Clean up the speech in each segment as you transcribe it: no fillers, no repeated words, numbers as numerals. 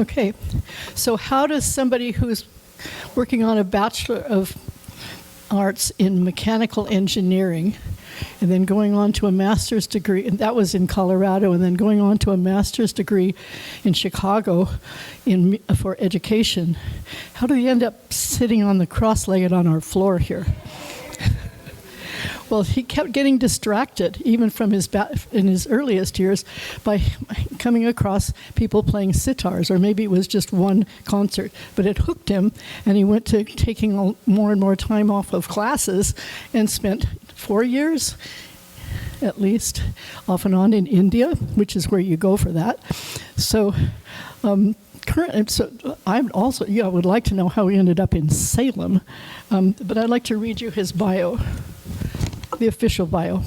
Okay, so how does somebody who's working on a Bachelor of Arts in Mechanical Engineering and then going on to a master's degree, and that was in Colorado, and then going on to a master's degree in Chicago for education, how do they end up sitting on the cross-legged on our floor here? Well, he kept getting distracted, even from in his earliest years, by coming across people playing sitars, or maybe it was just one concert. But it hooked him, and he went to taking more and more time off of classes and spent 4 years, at least, off and on in India, which is where you go for that. So, I would like to know how he ended up in Salem, but I'd like to read you his bio. The official bio,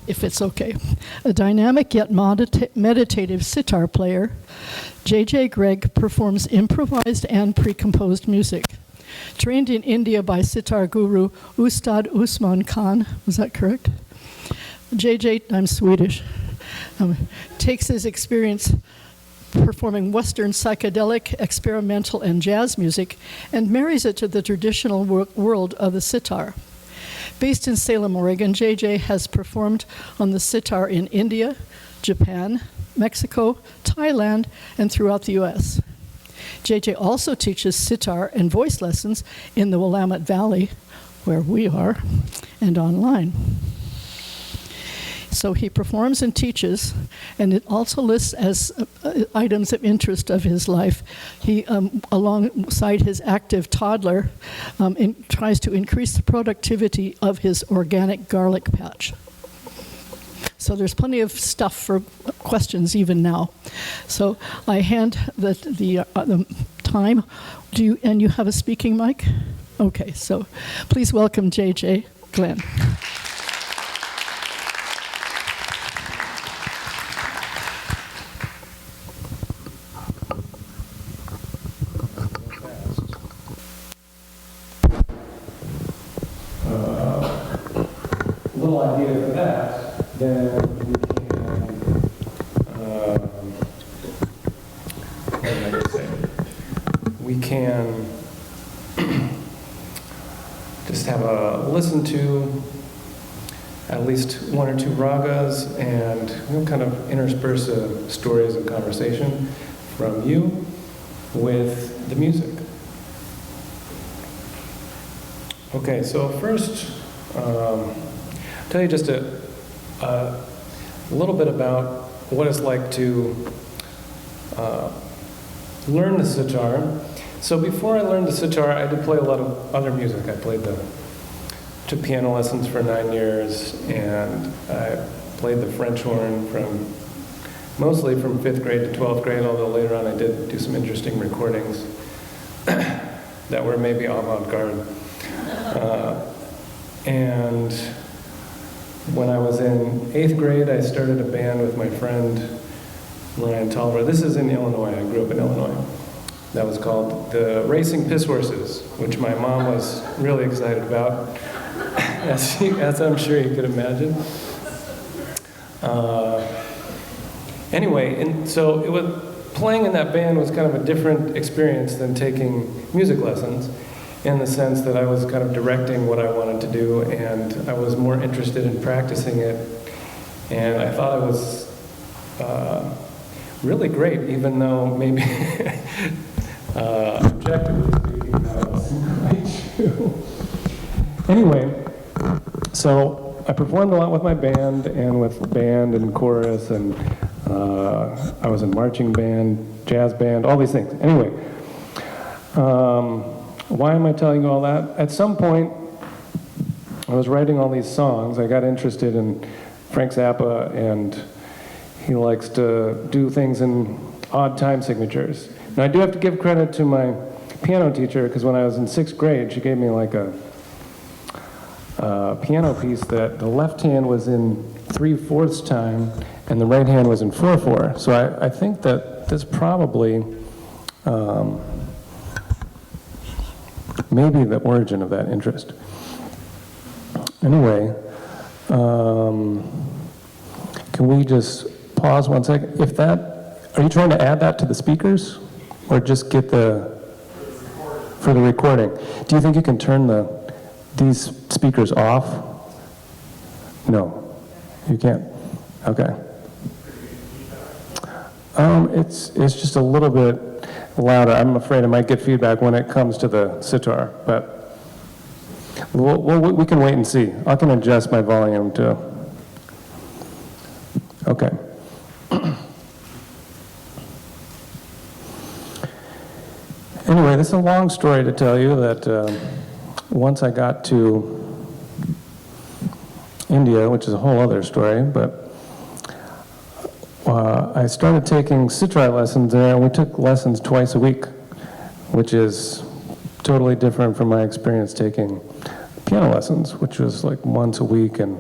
if it's okay. A dynamic yet meditative sitar player, J.J. Gregg performs improvised and pre-composed music. Trained in India by sitar guru Ustad Usman Khan, was that correct? J.J., I'm Swedish, takes his experience performing Western psychedelic, experimental, and jazz music and marries it to the traditional world of the sitar. Based in Salem, Oregon, JJ has performed on the sitar in India, Japan, Mexico, Thailand, and throughout the U.S. JJ also teaches sitar and voice lessons in the Willamette Valley, where we are, and online. So he performs and teaches, and it also lists as items of interest of his life. He, alongside his active toddler, tries to increase the productivity of his organic garlic patch. So there's plenty of stuff for questions even now. So I hand the time. And you have a speaking mic? Okay, so please welcome J.J. Glenn. Little idea for that, then we can just have a listen to at least one or two ragas, and we'll kind of intersperse stories and conversation from you with the music. Okay, so first, tell you just a little bit about what it's like to learn the sitar. So before I learned the sitar, I did play a lot of other music. I took piano lessons for 9 years, and I played the French horn mostly from 5th grade to 12th grade, although later on I did do some interesting recordings that were maybe avant-garde. And when I was in 8th grade, I started a band with my friend Ryan Tolliver. This is in Illinois. I grew up in Illinois. That was called the Racing Piss Horses, which my mom was really excited about, as I'm sure you could imagine. Anyway, and so playing in that band was kind of a different experience than taking music lessons, in the sense that I was kind of directing what I wanted to do, and I was more interested in practicing it. And I thought it was really great, even though maybe objectively speaking, that wasn't quite true. Anyway, so I performed a lot with my band and with band and chorus, and I was in marching band, jazz band, all these things. Anyway, why am I telling you all that? At some point, I was writing all these songs. I got interested in Frank Zappa, and he likes to do things in odd time signatures. Now, I do have to give credit to my piano teacher, because when I was in 6th grade, she gave me like a piano piece that the left hand was in 3/4 time, and the right hand was in 4/4. So I think that this probably maybe the origin of that interest. Anyway, can we just pause 1 second? If that Are you trying to add that to the speakers, or just get for the recording? Do you think you can turn these speakers off? No, you can't. Okay. It's just a little bit louder. I'm afraid I might get feedback when it comes to the sitar, but we can wait and see. I can adjust my volume to. Okay. Anyway, this is a long story to tell you that once I got to India, which is a whole other story, but I started taking sitar lessons there, and we took lessons twice a week, which is totally different from my experience taking piano lessons, which was like once a week, and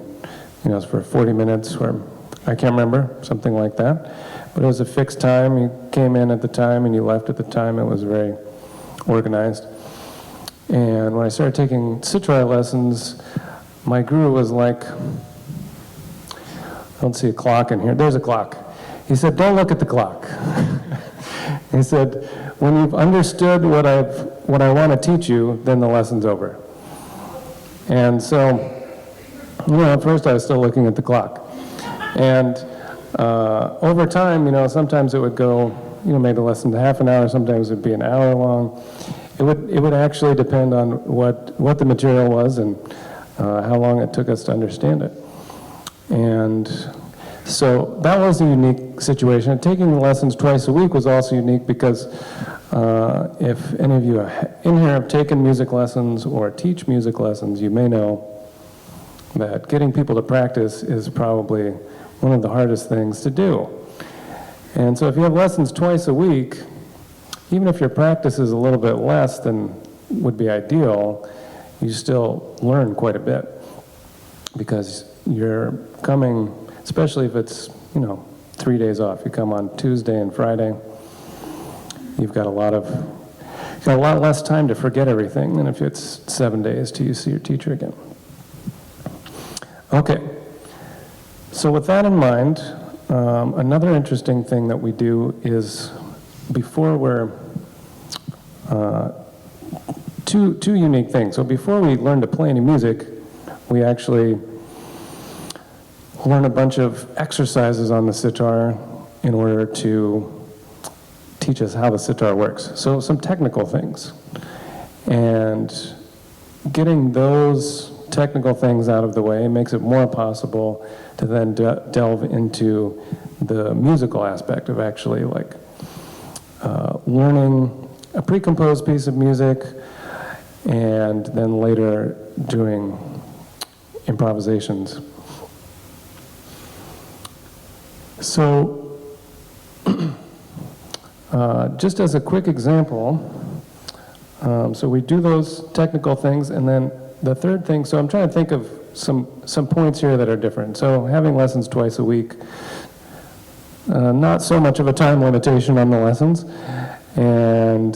it's for 40 minutes, or I can't remember, something like that. But it was a fixed time. You came in at the time and you left at the time. It was very organized. And when I started taking sitar lessons, my guru was like, I don't see a clock in here. There's a clock. He said, don't look at the clock. He said, when you've understood what I want to teach you, then the lesson's over. And so, at first I was still looking at the clock. And over time, sometimes it would go, maybe less than half an hour, sometimes it would be an hour long. It would actually depend on what the material was and how long it took us to understand it. And so that was a unique situation. Taking the lessons twice a week was also unique because if any of you in here have taken music lessons or teach music lessons, you may know that getting people to practice is probably one of the hardest things to do. And so if you have lessons twice a week, even if your practice is a little bit less than would be ideal, you still learn quite a bit because you're coming, especially if it's, 3 days off. You come on Tuesday and Friday, you've got a lot less time to forget everything than if it's 7 days till you see your teacher again. Okay, so with that in mind, another interesting thing that we do is before we're, two unique things. So before we learn to play any music, we actually learn a bunch of exercises on the sitar in order to teach us how the sitar works. So some technical things. And getting those technical things out of the way makes it more possible to then delve into the musical aspect of actually learning a pre-composed piece of music and then later doing improvisations. So just as a quick example, so we do those technical things, and then the third thing, so I'm trying to think of some points here that are different. So having lessons twice a week, not so much of a time limitation on the lessons, and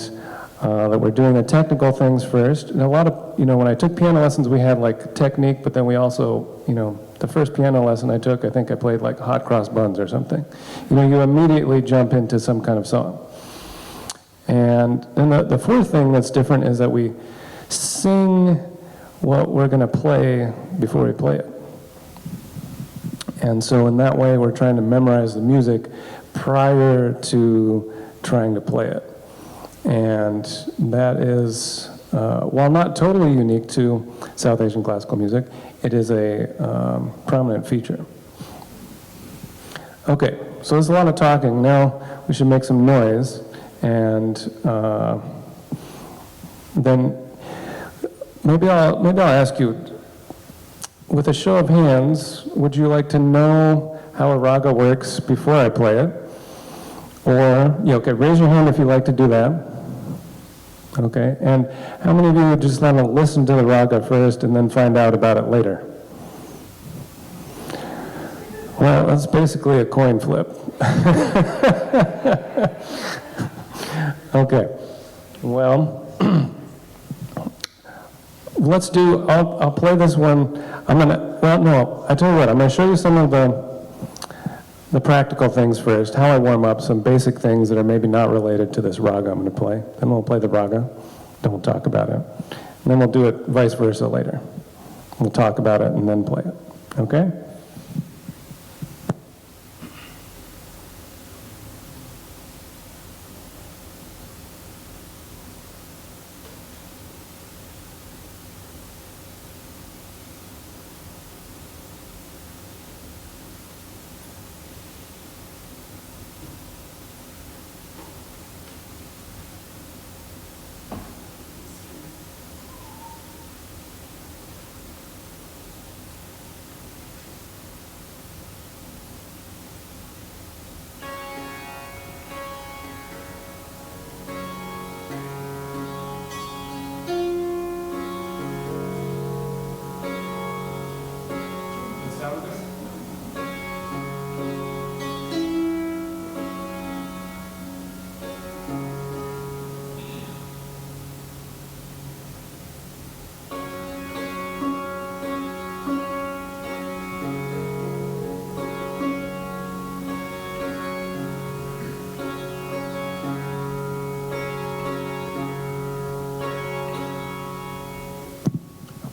that we're doing the technical things first. And a lot of, when I took piano lessons, we had technique, but then we also, the first piano lesson I took, I think I played Hot Cross Buns or something. You immediately jump into some kind of song. And then the fourth thing that's different is that we sing what we're going to play before we play it. And so in that way, we're trying to memorize the music prior to trying to play it. And that is, while not totally unique to South Asian classical music, it is a prominent feature. Okay, so there's a lot of talking. Now we should make some noise, and then maybe I'll ask you, with a show of hands, would you like to know how a raga works before I play it? Or, okay, raise your hand if you'd like to do that. Okay, and how many of you would just want to listen to the raga first and then find out about it later? Well, that's basically a coin flip. Okay, well, let's do, I'll play this one. I tell you what, I'm gonna show you some of the the practical things first, how I warm up, some basic things that are maybe not related to this raga I'm going to play. Then we'll play the raga, then we'll talk about it. And then we'll do it vice versa later. We'll talk about it and then play it. Okay?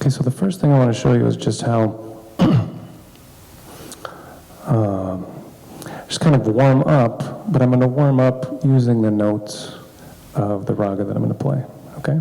Okay, so the first thing I want to show you is just how, just kind of warm up, but I'm going to warm up using the notes of the raga that I'm going to play, okay?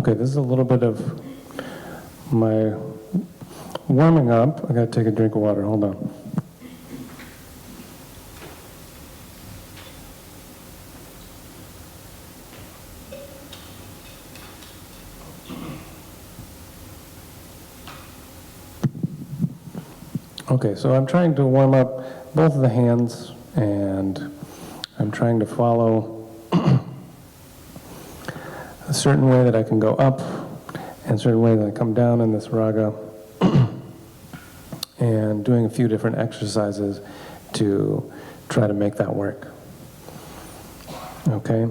Okay, this is a little bit of my warming up. I gotta take a drink of water, hold on. Okay, so I'm trying to warm up both of the hands, and I'm trying to follow a certain way that I can go up, and a certain way that I come down in this raga, and doing a few different exercises to try to make that work. Okay,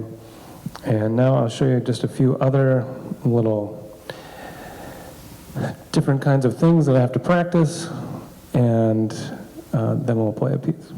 and now I'll show you just a few other little different kinds of things that I have to practice, and then we'll play a piece.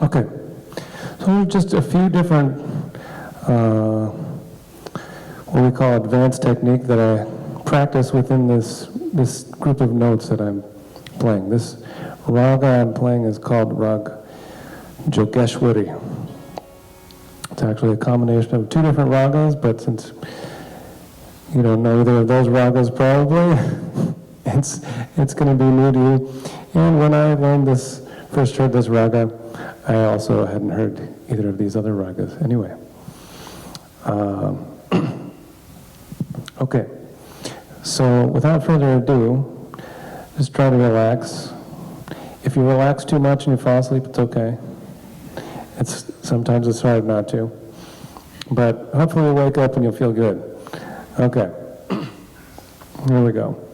Okay, so just a few different, what we call advanced technique that I practice within this group of notes that I'm playing. This raga I'm playing is called Rag Jogeshwari. It's actually a combination of two different ragas, but since you don't know either of those ragas probably, it's going to be new to you. And when I first heard this raga, I also hadn't heard either of these other ragas. Anyway, okay, so without further ado, just try to relax. If you relax too much and you fall asleep, it's okay. Sometimes it's hard not to, but hopefully you'll wake up and you'll feel good. Okay, here we go.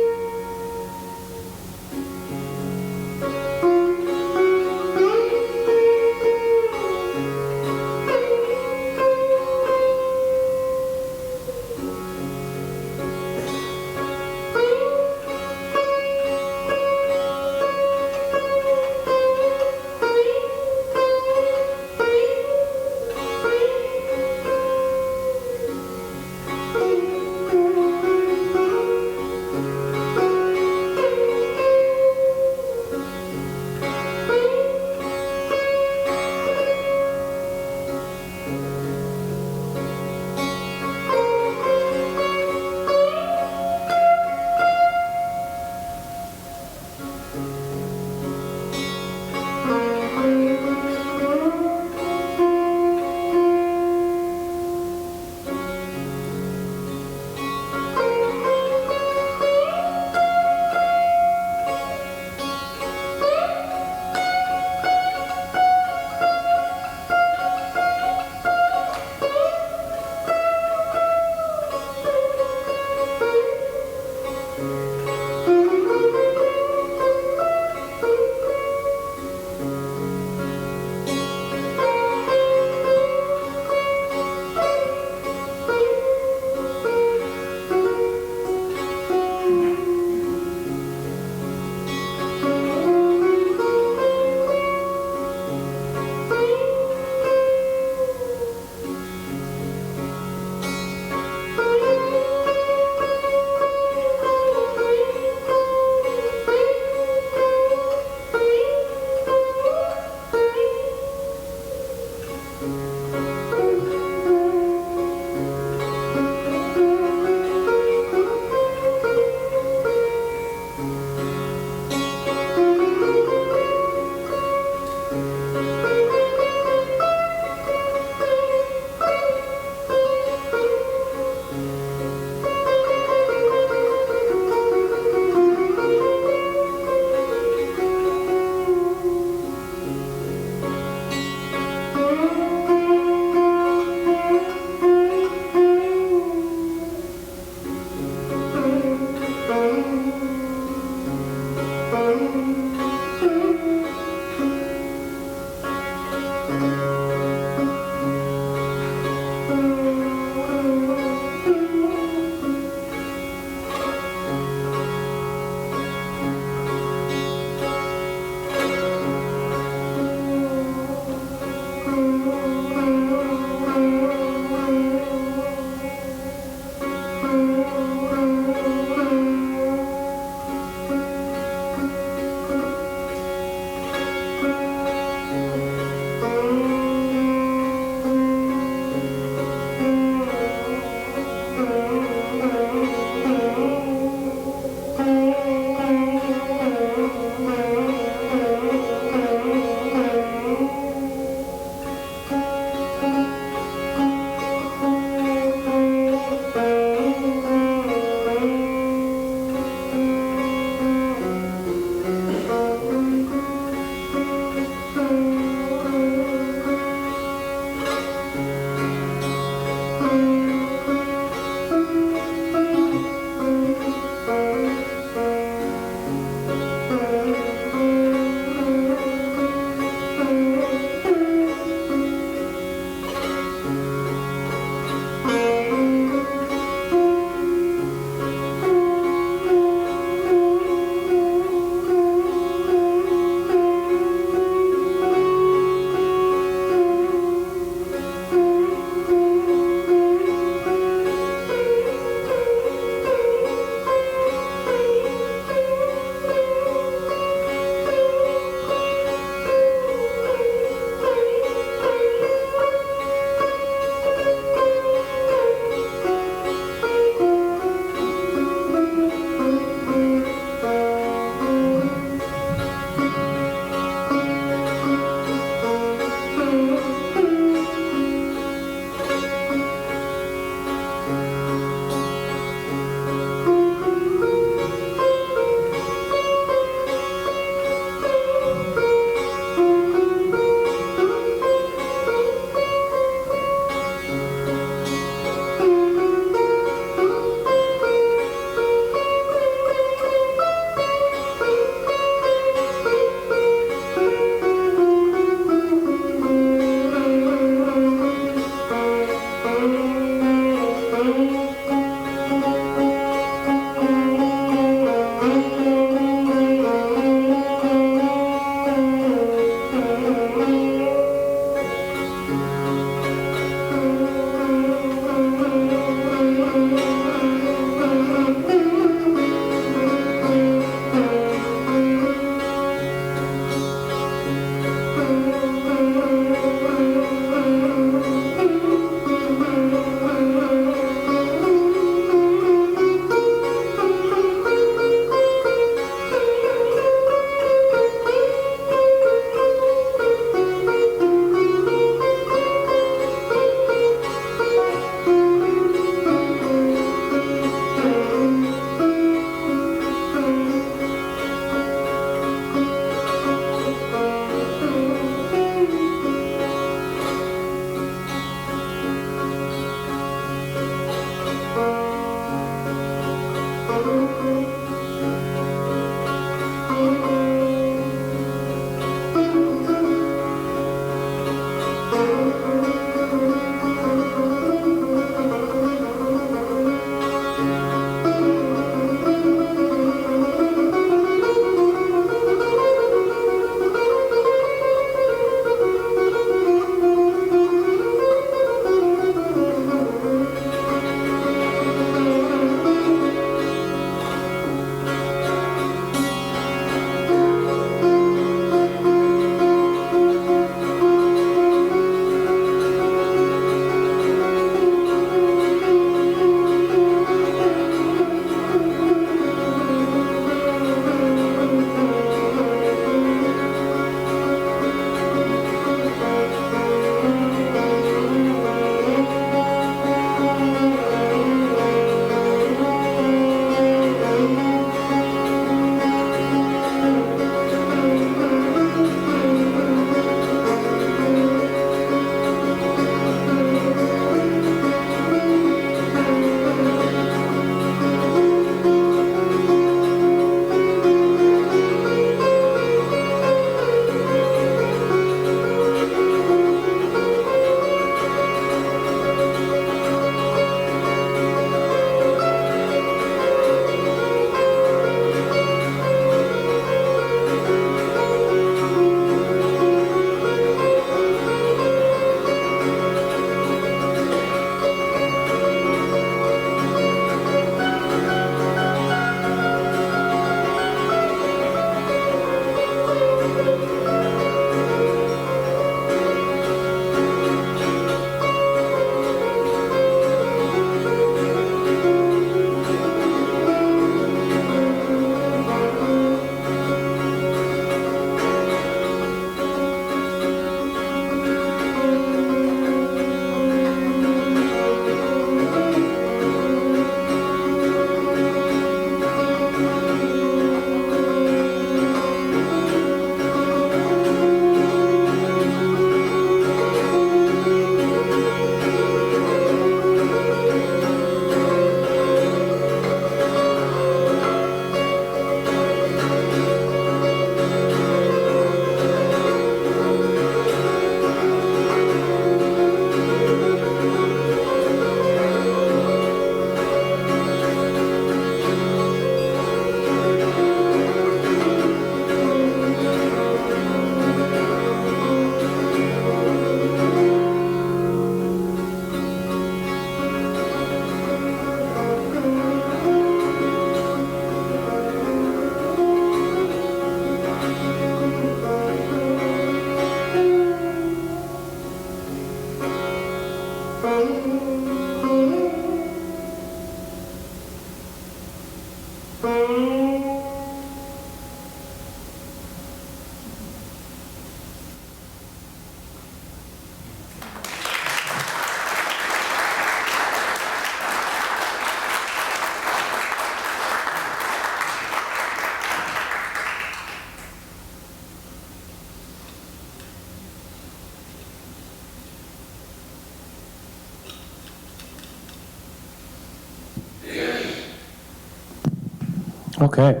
Okay.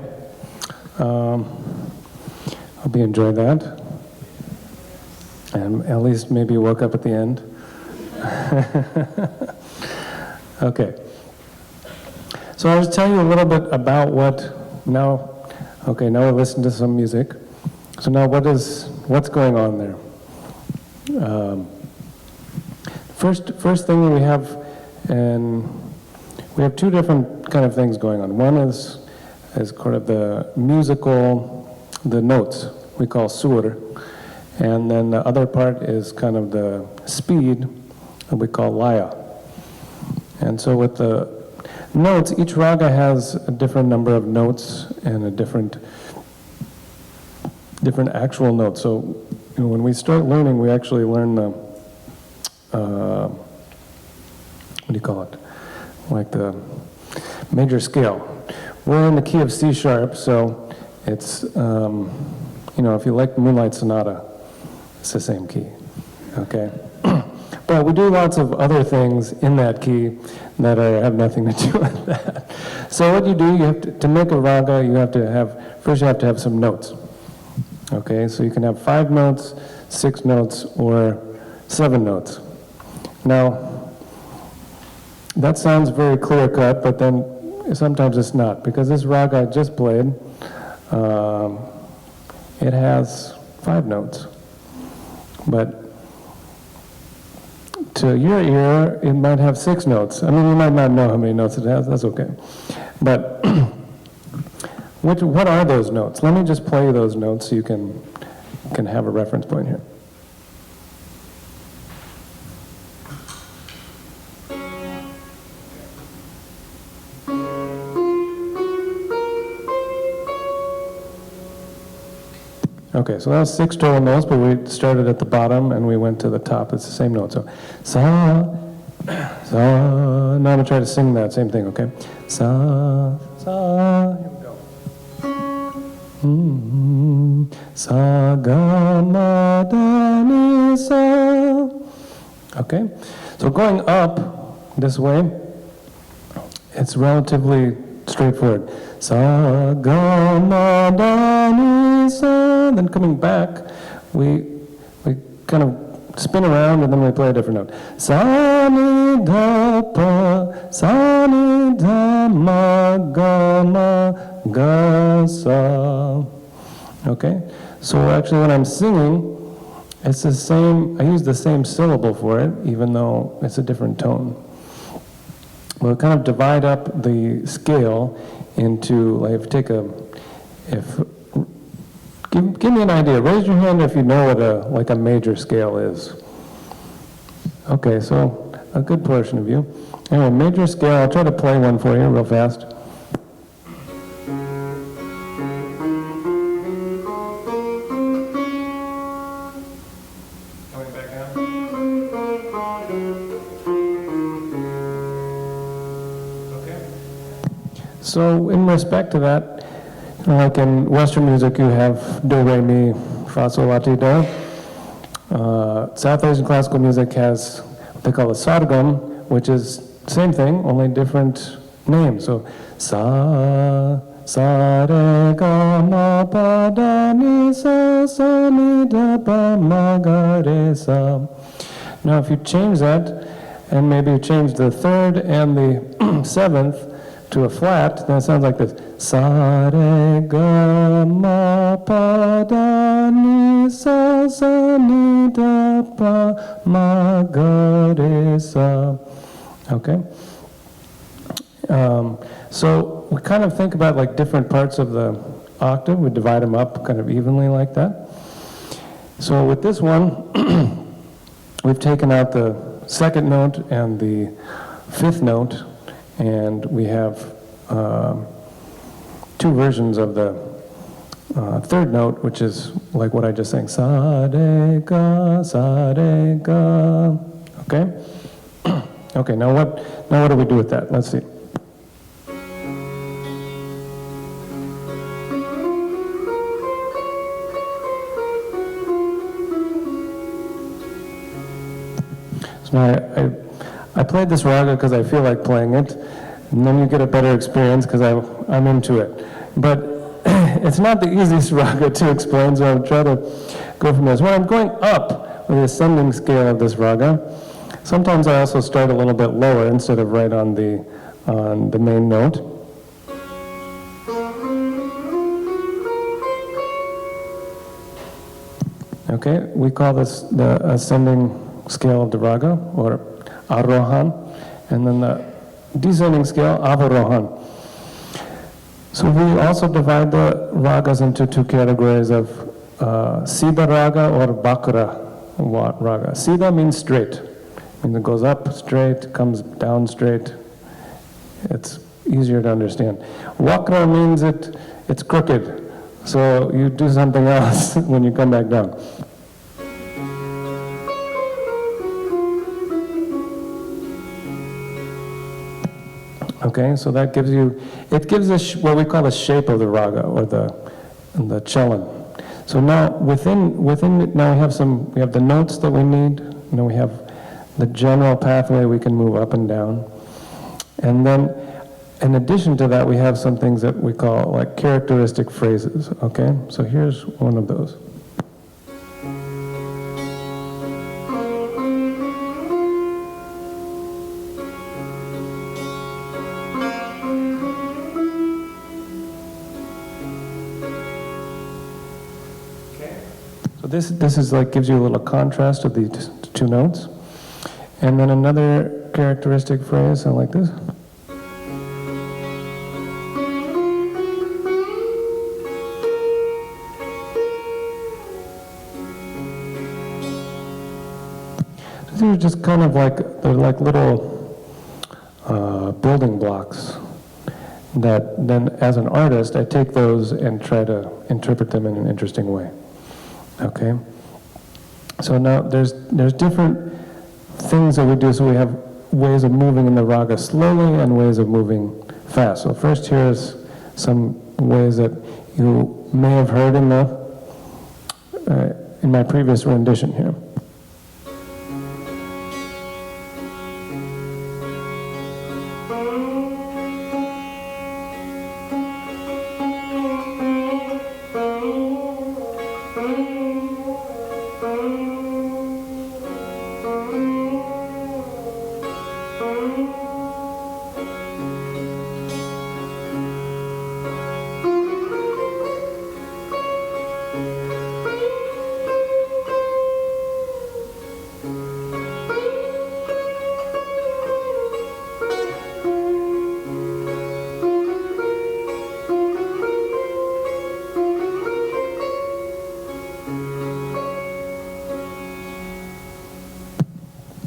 Hope you enjoyed that. And at least maybe woke up at the end. Okay. So I'll just tell you a little bit about now we listen to some music. So now what's going on there? First thing we have two different kind of things going on. One is kind of the notes we call sur, and then the other part is kind of the speed that we call laya. And so with the notes, each raga has a different number of notes and a different actual notes. So when we start learning, we actually learn the what do you call it? Like the major scale. We're in the key of C sharp, so it's if you like Moonlight Sonata, it's the same key. Okay. But we do lots of other things in that key that have nothing to do with that. So what you do, you have to make a raga, you have to have some notes. Okay, so you can have 5 notes, 6 notes, or 7 notes. Now, that sounds very clear-cut, but then sometimes it's not, because this raga I just played, it has 5 notes. But to your ear, it might have 6 notes. I mean, you might not know how many notes it has, that's okay. But what are those notes? Let me just play those notes so you can have a reference point here. Okay, so that was 6 total notes, but we started at the bottom and we went to the top. It's the same note. So, sa, sa. Now I'm going to try to sing that same thing, okay? Sa, sa. Here we go. Sa, ga, ma, da, ni, sa. Okay, so going up this way, it's relatively straightforward. Sa, ga, ma, da, ni, sa. Then coming back, we kind of spin around and then we play a different note. Sa, ni, da, pa, sa, ni, da, ma, ga, ma, ga, sa. Okay? So actually when I'm singing, it's the same, I use the same syllable for it, even though it's a different tone. We'll kind of divide up the scale into, like, give me an idea. Raise your hand if you know what a major scale is. Okay, so a good portion of you. Anyway, major scale, I'll try to play one for you real fast. Coming back down. Okay. So in respect to that, like in Western music, you have do, re, mi, fa, sol, la, ti, do. South Asian classical music has what they call a sargam, which is same thing, only different names. So sa, sa, re, ga, ma, pa, da, ni, sa, ni, da, pa, ma, ga, re, sa. Now if you change that, and maybe you change the third and the 7th to a flat, then it sounds like this. Sa, re, ga, ma, pa, da, ni, sa, ni, da, pa, ma, ga, re, sa. Okay? So we kind of think about like different parts of the octave. We divide them up kind of evenly like that. So with this one, we've taken out the 2nd note and the 5th note, and we have 2 versions of the 3rd note, which is like what I just sang. Sa, re, ga, sa, re, ga. Okay? Okay, now what do we do with that? Let's see. So now I played this raga because I feel like playing it, and then you get a better experience because I'm into it. But it's not the easiest raga to explain, so I'll try to go from this. When I'm going up with the ascending scale of this raga, sometimes I also start a little bit lower instead of right on the main note. Okay, we call this the ascending scale of the raga, or arohan, and then the descending scale, avarohan. So we also divide the ragas into two categories of Siddha raga or Bakra raga. Siddha means straight. It goes up straight, comes down straight. It's easier to understand. Vakra means it's crooked. So you do something else when you come back down. Okay, so that gives you, it gives us what we call the shape of the raga, or the chalan. So now within it, now we have the notes that we need. Now we have the general pathway we can move up and down. And then in addition to that, we have some things that we call like characteristic phrases, okay? So here's one of those. So this is like gives you a little contrast of the two notes. And then another characteristic phrase, sound like this. These are just kind of like, they're like little building blocks that then as an artist, I take those and try to interpret them in an interesting way. Okay? So now there's different things that we do. So we have ways of moving in the raga slowly and ways of moving fast. So first here's some ways that you may have heard in my previous rendition here.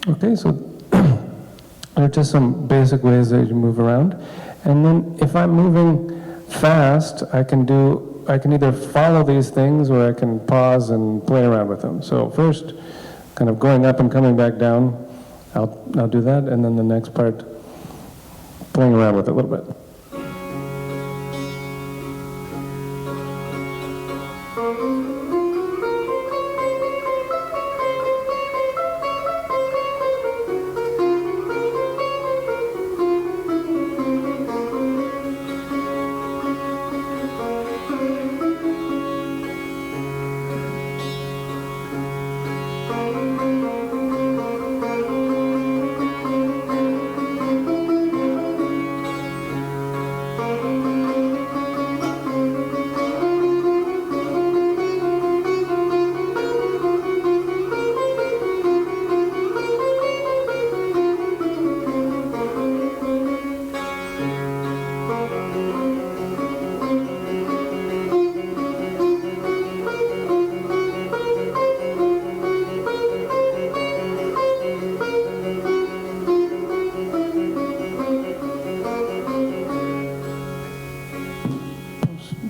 Okay, so there are just some basic ways that you move around. And then if I'm moving fast, I can either follow these things or I can pause and play around with them. So first, kind of going up and coming back down, I'll do that, and then the next part, playing around with it a little bit.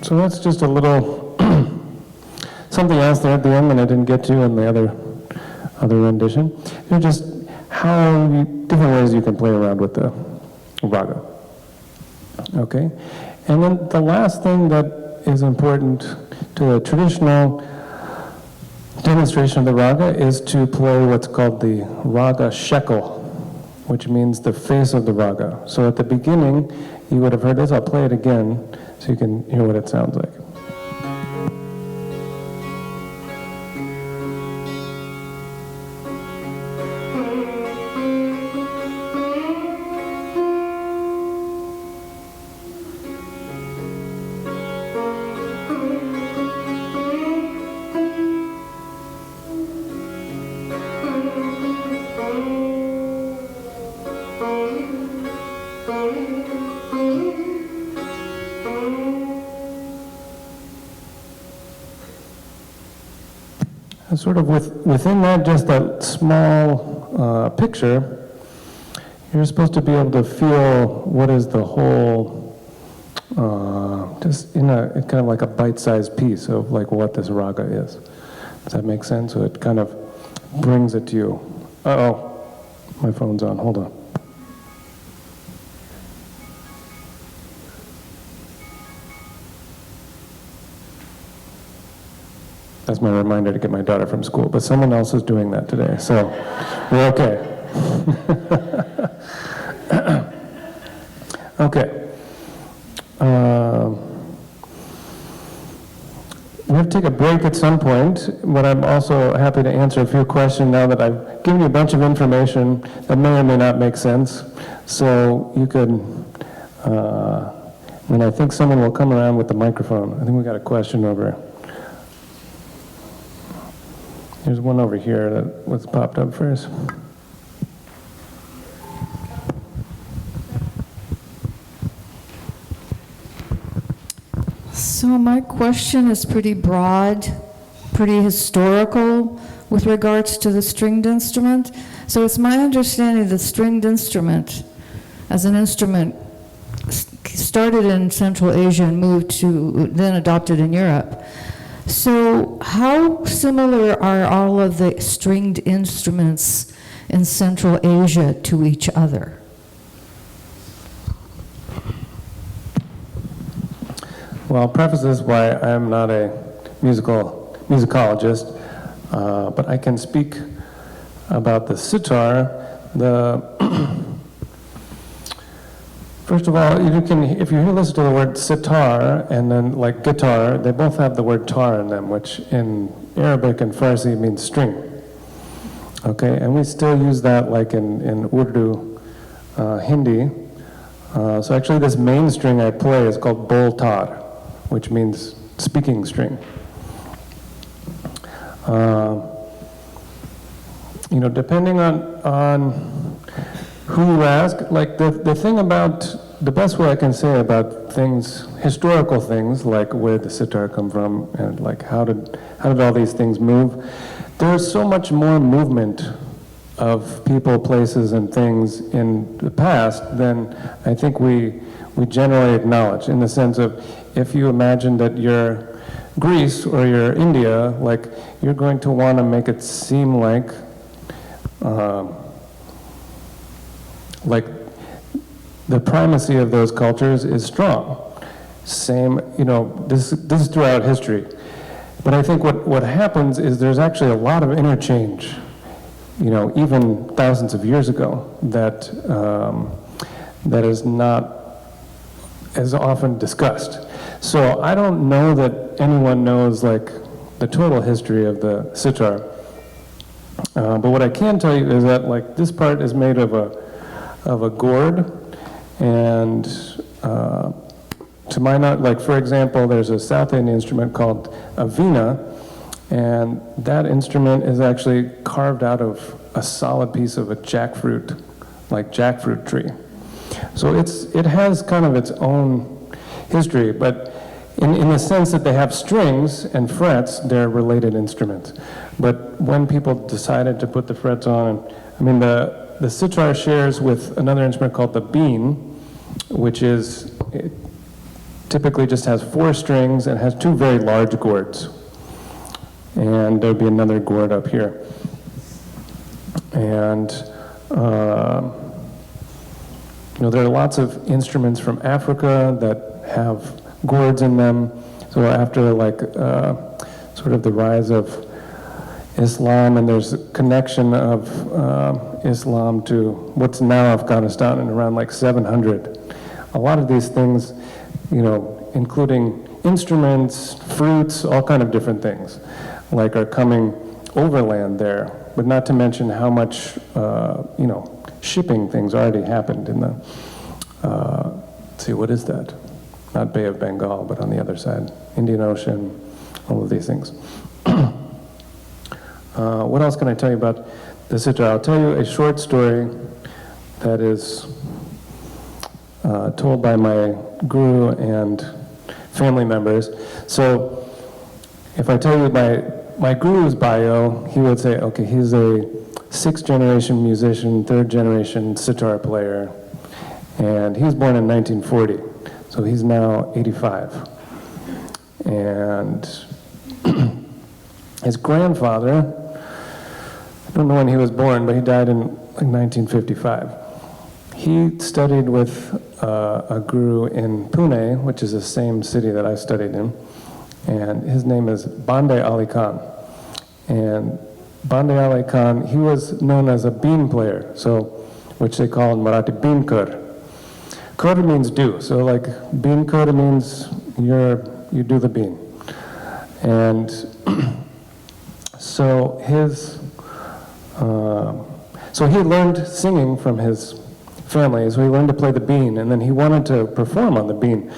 So that's just a little something else there at the end that I didn't get to in the other rendition. They're just different ways you can play around with the raga. Okay, and then the last thing that is important to the traditional demonstration of the raga is to play what's called the raga shekel, which means the face of the raga. So at the beginning, you would have heard this. I'll play it again so you can hear what it sounds like. And sort of within that, just that small picture, you're supposed to be able to feel what is the whole, just in a kind of like a bite-sized piece of like what this raga is. Does that make sense? So it kind of brings it to you. Uh-oh, my phone's on, hold on. That's my reminder to get my daughter from school, but someone else is doing that today, so we're okay. Okay. We have to take a break at some point, but I'm also happy to answer a few questions now that I've given you a bunch of information that may or may not make sense. So you could, and I think someone will come around with the microphone. I think we got a question over. There's one over here that was popped up first. So my question is pretty broad, pretty historical with regards to the stringed instrument. So it's my understanding the stringed instrument as an instrument started in Central Asia and moved to, then adopted in Europe. So how similar are all of the stringed instruments in Central Asia to each other? Well, I'll preface this why I'm not a musicologist, but I can speak about the sitar. First of all, you can, if you listen to the word sitar and then like guitar, they both have the word tar in them, which in Arabic and Farsi means string. Okay, and we still use that like in Urdu, Hindi. So actually this main string I play is called bol tar, which means speaking string. You know, depending on who you ask, like the thing about, the best way I can say about things, historical things, like where the sitar come from and like how did all these things move, there's so much more movement of people, places, and things in the past than I think we generally acknowledge, in the sense of if you imagine that you're Greece or you're India, like you're going to want to make it seem like the primacy of those cultures is strong. Same, you know, this is throughout history. But I think what happens is there's actually a lot of interchange, you know, even thousands of years ago, that that is not as often discussed. So I don't know that anyone knows like the total history of the sitar. But what I can tell you is that like this part is made of a gourd, and to my knowledge, like for example, there's a South Indian instrument called a veena, and that instrument is actually carved out of a solid piece of a jackfruit, like jackfruit tree. So it has kind of its own history, but in the sense that they have strings and frets, they're related instruments. But when people decided to put the frets on, I mean the sitar shares with another instrument called the bean, which is, it typically just has 4 strings and has 2 very large gourds. And there'll be another gourd up here. And you know, there are lots of instruments from Africa that have gourds in them. So after like sort of the rise of Islam, and there's a connection of Islam to what's now Afghanistan in around like 700. a lot of these things, including instruments, fruits, all kind of different things, like are coming overland there. But not to mention how much, shipping things already happened in the, let's see, what is that? Not Bay of Bengal, but on the other side, Indian Ocean, all of these things. What else can I tell you about the sitar? I'll tell you a short story that is told by my guru and family members. So if I tell you my guru's bio, he would say, okay, he's a 6th generation musician, 3rd generation sitar player, and he was born in 1940, so he's now 85. And his grandfather, I don't know when he was born, but he died in like 1955. He studied with a guru in Pune, which is the same city that I studied in, and his name is Bande Ali Khan. And Bande Ali Khan, he was known as a bean player, so which they call in Marathi bean kar. Kar means do, so like bean kar means you do the bean. And so he learned singing from his family, so he learned to play the bean, and then he wanted to perform on the bean.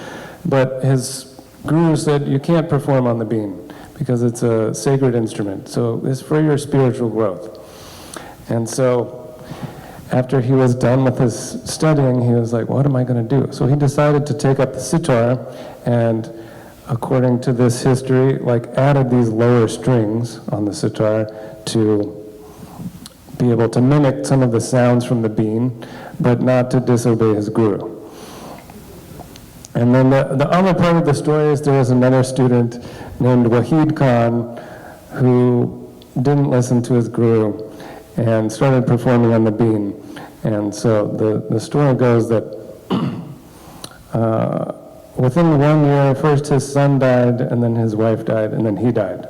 But his guru said, you can't perform on the bean because it's a sacred instrument, so it's for your spiritual growth. And so after he was done with his studying, he was like, what am I going to do? So he decided to take up the sitar, and according to this history, like added these lower strings on the sitar to be able to mimic some of the sounds from the bean, but not to disobey his guru. And then the other part of the story is there was another student named Wahid Khan who didn't listen to his guru and started performing on the bean. And so the story goes that within 1 year, first his son died, and then his wife died, and then he died.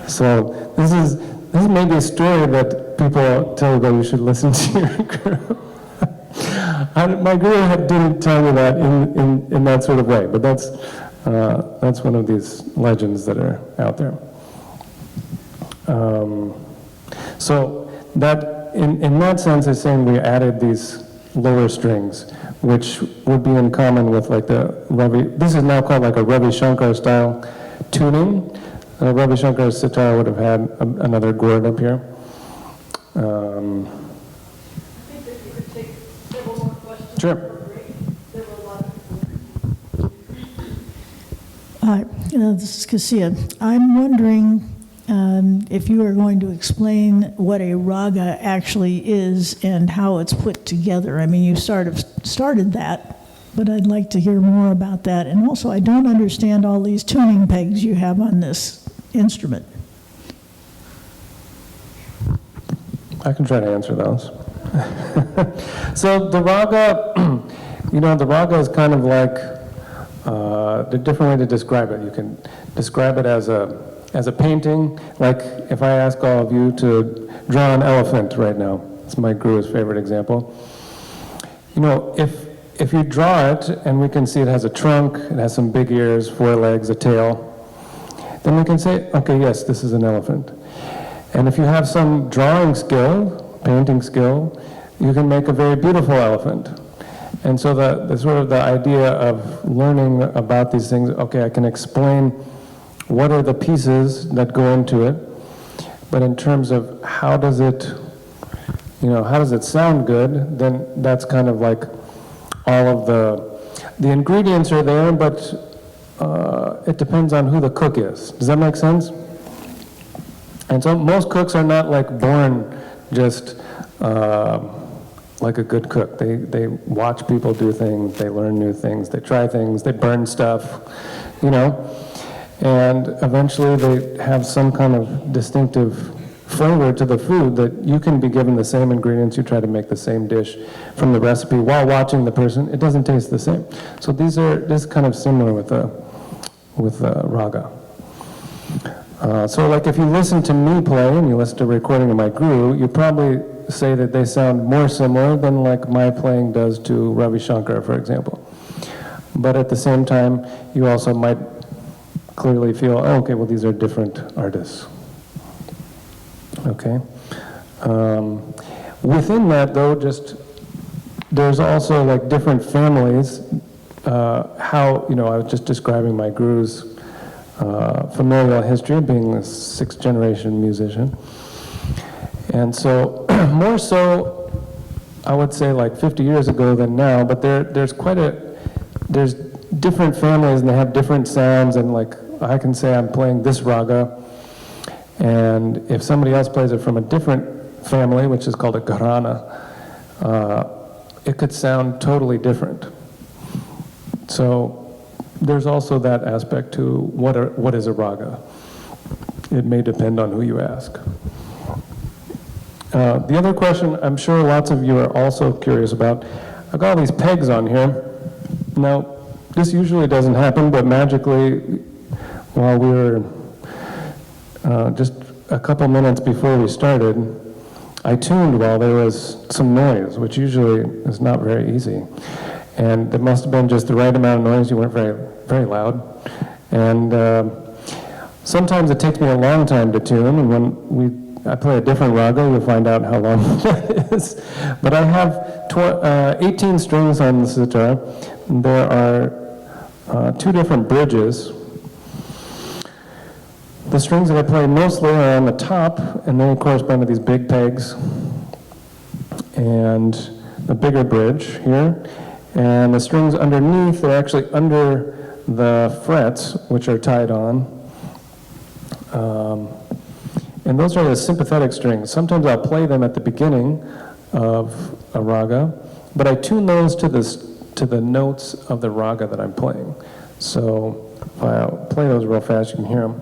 So this is maybe a story that people tell you that you should listen to your guru. My guru didn't tell me that in that sort of way, but that's one of these legends that are out there. So that in that sense is saying we added these lower strings, which would be in common with like the Ravi. This is now called like a Ravi Shankar style tuning. Ravi Shankar's sitar would have had another gourd up here. I think that you could take several more questions. Sure. There were a lot of. Hi, this is Cassia. I'm wondering if you are going to explain what a raga actually is and how it's put together. I mean, you sort of started that, but I'd like to hear more about that. And also, I don't understand all these tuning pegs you have on this instrument. I can try to answer those. So the raga, the raga is kind of like the different way to describe it. You can describe it as a painting. Like if I ask all of you to draw an elephant right now, it's my guru's favorite example. If you draw it and we can see it has a trunk, it has some big ears, 4 legs, a tail, then we can say, okay, yes, this is an elephant. And if you have some drawing skill, painting skill, you can make a very beautiful elephant. And so the sort of the idea of learning about these things, okay, I can explain what are the pieces that go into it, but in terms of how does it sound good, then that's kind of like all of the ingredients are there, but it depends on who the cook is. Does that make sense? And so most cooks are not like born just like a good cook. They watch people do things, they learn new things, they try things, they burn stuff, and eventually they have some kind of distinctive flavor to the food that you can be given the same ingredients, you try to make the same dish from the recipe while watching the person, it doesn't taste the same. So this is kind of similar with raga. So like if you listen to me play and you listen to a recording of my guru, you probably say that they sound more similar than like my playing does to Ravi Shankar, for example. But at the same time, you also might clearly feel, oh, okay, well, these are different artists. Okay? Within that, though, there's also like different families. How, I was just describing my guru's familial history, being a 6th generation musician. And so, more so, I would say like 50 years ago than now, but there's different families and they have different sounds, and like I can say I'm playing this raga, and if somebody else plays it from a different family, which is called a gharana, it could sound totally different. So there's also that aspect to what is a raga. It may depend on who you ask. The other question I'm sure lots of you are also curious about, I've got all these pegs on here. Now, this usually doesn't happen, but magically, while we were just a couple minutes before we started, I tuned while there was some noise, which usually is not very easy. And there must have been just the right amount of noise. You weren't very, very loud. And sometimes it takes me a long time to tune, and when I play a different raga, you'll find out how long that is. But I have 18 strings on the sitar. There are 2 different bridges. The strings that I play mostly are on the top, and they correspond to these big pegs, and the bigger bridge here. And the strings underneath, they're actually under the frets, which are tied on. And those are the sympathetic strings. Sometimes I'll play them at the beginning of a raga, but I tune those to the notes of the raga that I'm playing. So if I play those real fast, you can hear them.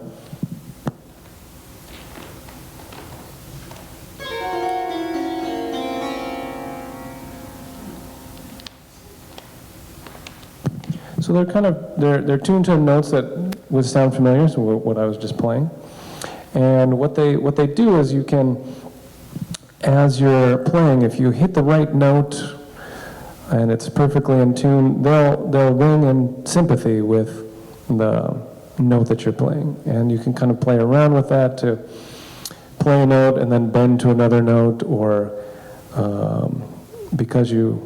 So they're tuned to notes that would sound familiar, so what I was just playing. And what they do is you can, as you're playing, if you hit the right note and it's perfectly in tune, they'll ring in sympathy with the note that you're playing. And you can kind of play around with that to play a note and then bend to another note, or because you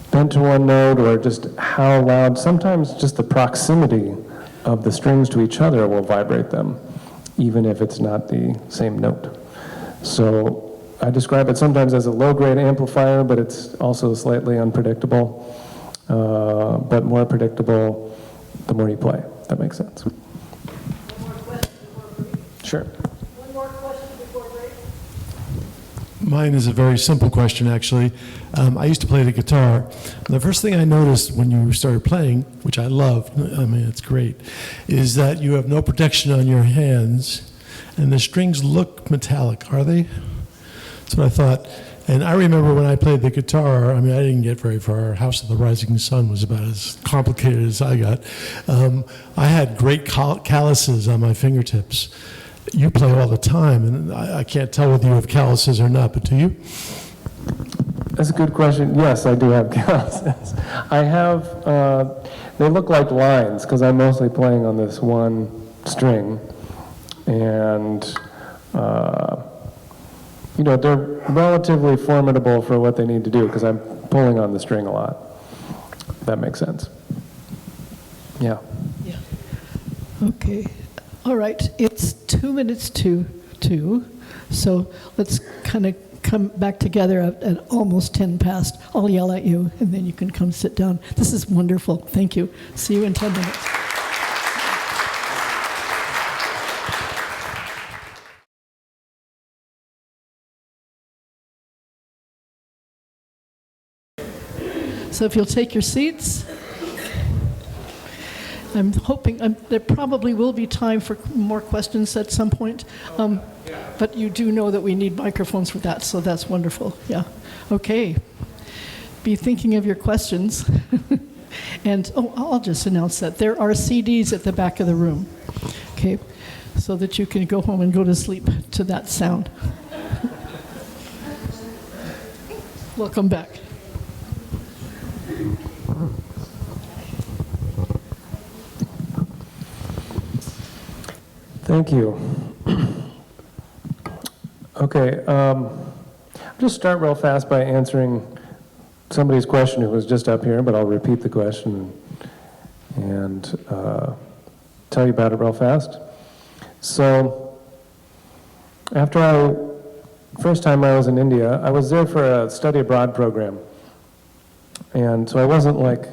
bend to one note, or just how loud, sometimes just the proximity of the strings to each other will vibrate them, even if it's not the same note. So I describe it sometimes as a low-grade amplifier, but it's also slightly unpredictable, but more predictable the more you play. That makes sense. One more question before break. Sure. One more question before break. Mine is a very simple question, actually. I used to play the guitar. The first thing I noticed when you started playing, which I love, I mean, it's great, is that you have no protection on your hands, and the strings look metallic. Are they? That's what I thought. And I remember when I played the guitar, I mean, I didn't get very far. House of the Rising Sun was about as complicated as I got. I had great calluses on my fingertips. You play all the time, and I can't tell whether you have calluses or not, but do you? That's a good question. Yes, I do have calluses. I have, they look like lines, because I'm mostly playing on this one string. And, they're relatively formidable for what they need to do, because I'm pulling on the string a lot. If that makes sense. Yeah. Yeah. Okay. All right. It's 2 minutes to 2. So let's kind of come back together at almost 10 past. I'll yell at you, and then you can come sit down. This is wonderful. Thank you. See you in 10 minutes. So if you'll take your seats. I'm hoping, there probably will be time for more questions at some point, but you do know that we need microphones for that, so that's wonderful. Yeah. Okay. Be thinking of your questions. And, I'll just announce that there are CDs at the back of the room, okay, so that you can go home and go to sleep to that sound. Welcome back. Thank you. Okay, I'll just start real fast by answering somebody's question who was just up here, but I'll repeat the question and tell you about it real fast. So, first time I was in India, I was there for a study abroad program. And so I wasn't like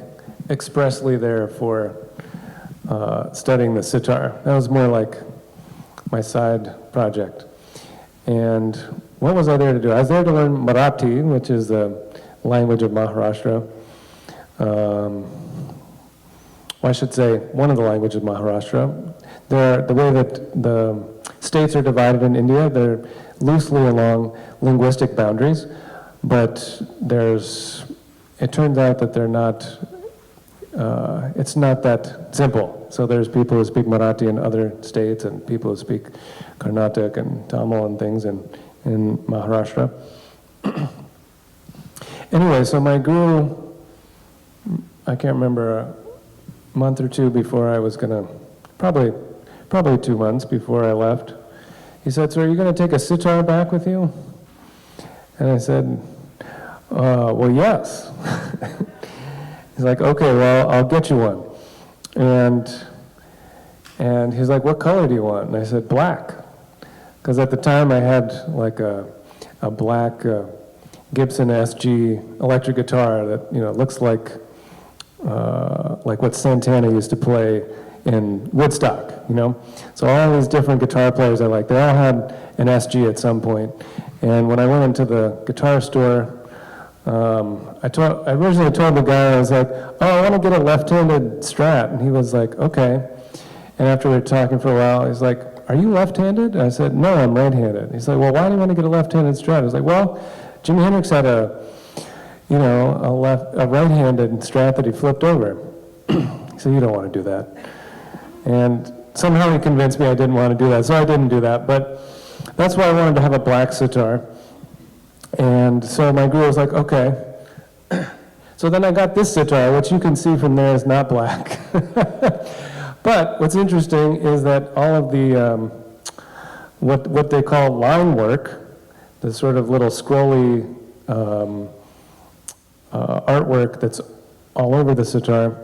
expressly there for studying the sitar. That was more like my side project. And what was I there to do? I was there to learn Marathi, which is the language of Maharashtra. I should say one of the languages of Maharashtra. The way that the states are divided in India, they're loosely along linguistic boundaries, but it turns out that they're not, it's not that simple. So there's people who speak Marathi in other states and people who speak Karnataka and Tamil and things in Maharashtra. Anyway, so my guru, I can't remember, a month or two before I was gonna, probably 2 months before I left, he said, "So are you gonna take a sitar back with you?" And I said, well, yes. He's like, "Okay, well, I'll get you one." And he's like, "What color do you want?" And I said, "Black." Because at the time I had like a black Gibson SG electric guitar that, looks like what Santana used to play in Woodstock, So all these different guitar players I like, they all had an SG at some point. And when I went into the guitar store, I originally told the guy, I was like, "Oh, I want to get a left-handed Strat." And he was like, "Okay." And after we were talking for a while, he's like, "Are you left-handed?" And I said, "No, I'm right-handed." He's like, "Well, why do you want to get a left-handed Strat?" I was like, "Well, Jimi Hendrix had a right-handed Strat that he flipped over." He said, "You don't want to do that." And somehow he convinced me I didn't want to do that, so I didn't do that. But that's why I wanted to have a black sitar. And so my guru was like, "Okay." So then I got this sitar, which you can see from there is not black. But what's interesting is that all of the, what they call line work, the sort of little scrolly artwork that's all over the sitar,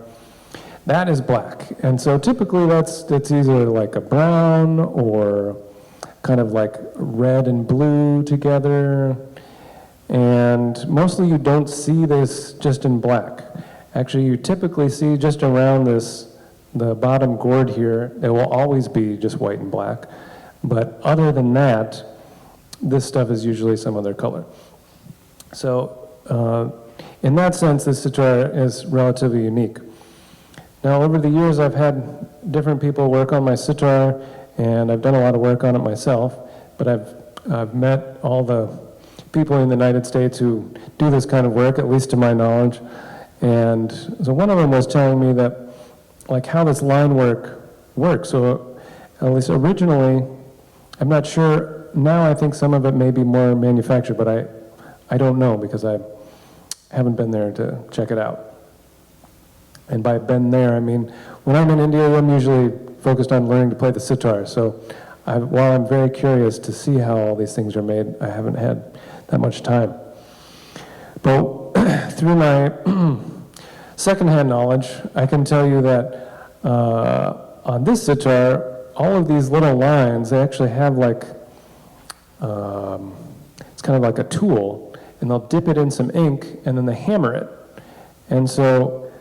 that is black. And so typically that's either like a brown or kind of like red and blue together. And mostly you don't see this just in black. Actually, you typically see just around the bottom gourd here, it will always be just white and black. But other than that, this stuff is usually some other color. So in that sense, this sitar is relatively unique. Now, over the years, I've had different people work on my sitar, and I've done a lot of work on it myself, but I've met all the people in the United States who do this kind of work, at least to my knowledge. And so one of them was telling me that, like, how this line work works. So at least originally, I'm not sure, now I think some of it may be more manufactured, but I don't know because I haven't been there to check it out. And by been there, I mean, when I'm in India, I'm usually focused on learning to play the sitar. So while I'm very curious to see how all these things are made, I haven't had that much time. But through my secondhand knowledge, I can tell you that on this sitar, all of these little lines, they actually have like, it's kind of like a tool, and they'll dip it in some ink, and then they hammer it. And so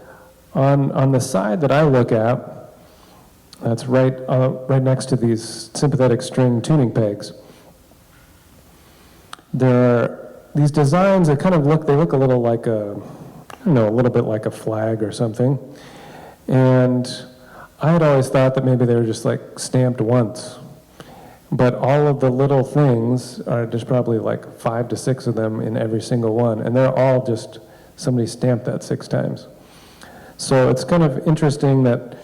on the side that I look at, that's right next to these sympathetic string tuning pegs, there are these designs that kind of look a little like a little bit like a flag or something. And I had always thought that maybe they were just like stamped once. But all of the little things there's probably like 5 to 6 of them in every single one. And they're all just, somebody stamped that 6 times. So it's kind of interesting that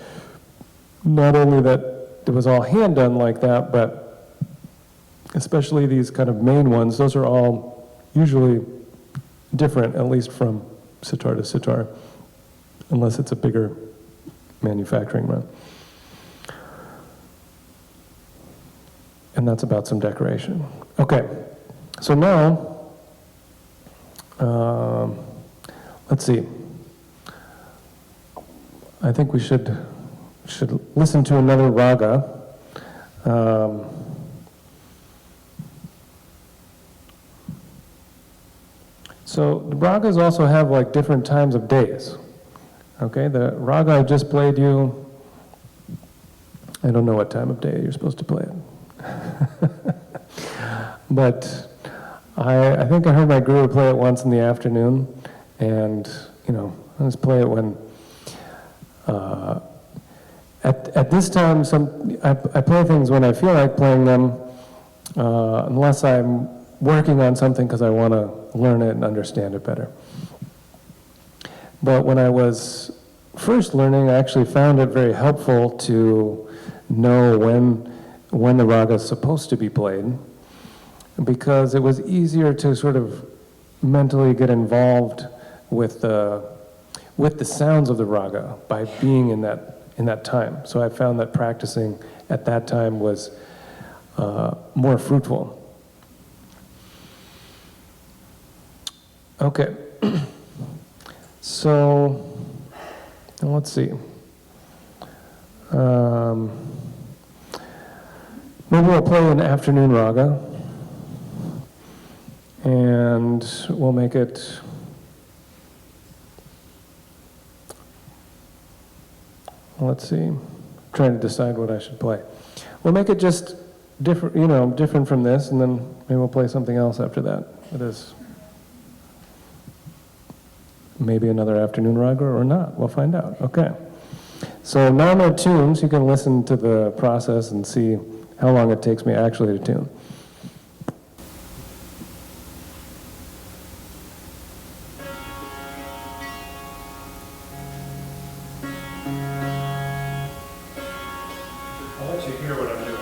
not only that it was all hand done like that, but especially these kind of main ones, those are all usually different, at least from sitar to sitar, unless it's a bigger manufacturing run. and that's about some decoration. Okay, so now, let's see. I think we should listen to another raga. So the ragas also have like different times of days. Okay, the raga I just played you, I don't know what time of day you're supposed to play it. But I think I heard my guru play it once in the afternoon, and I just play it when at this time I play things when I feel like playing them, unless I'm working on something because I want to learn it and understand it better. But when I was first learning, I actually found it very helpful to know when the raga is supposed to be played, because it was easier to sort of mentally get involved with the sounds of the raga by being in that time. So I found that practicing at that time was more fruitful. Okay, so let's see. Maybe we'll play an afternoon raga, and we'll make it, let's see, I'm trying to decide what I should play. We'll make it just different, different from this, and then maybe we'll play something else after that. It is maybe another afternoon raga or not. We'll find out. Okay. So now I'm at tunes. You can listen to the process and see how long it takes me actually to tune. I'll let you hear what I'm doing.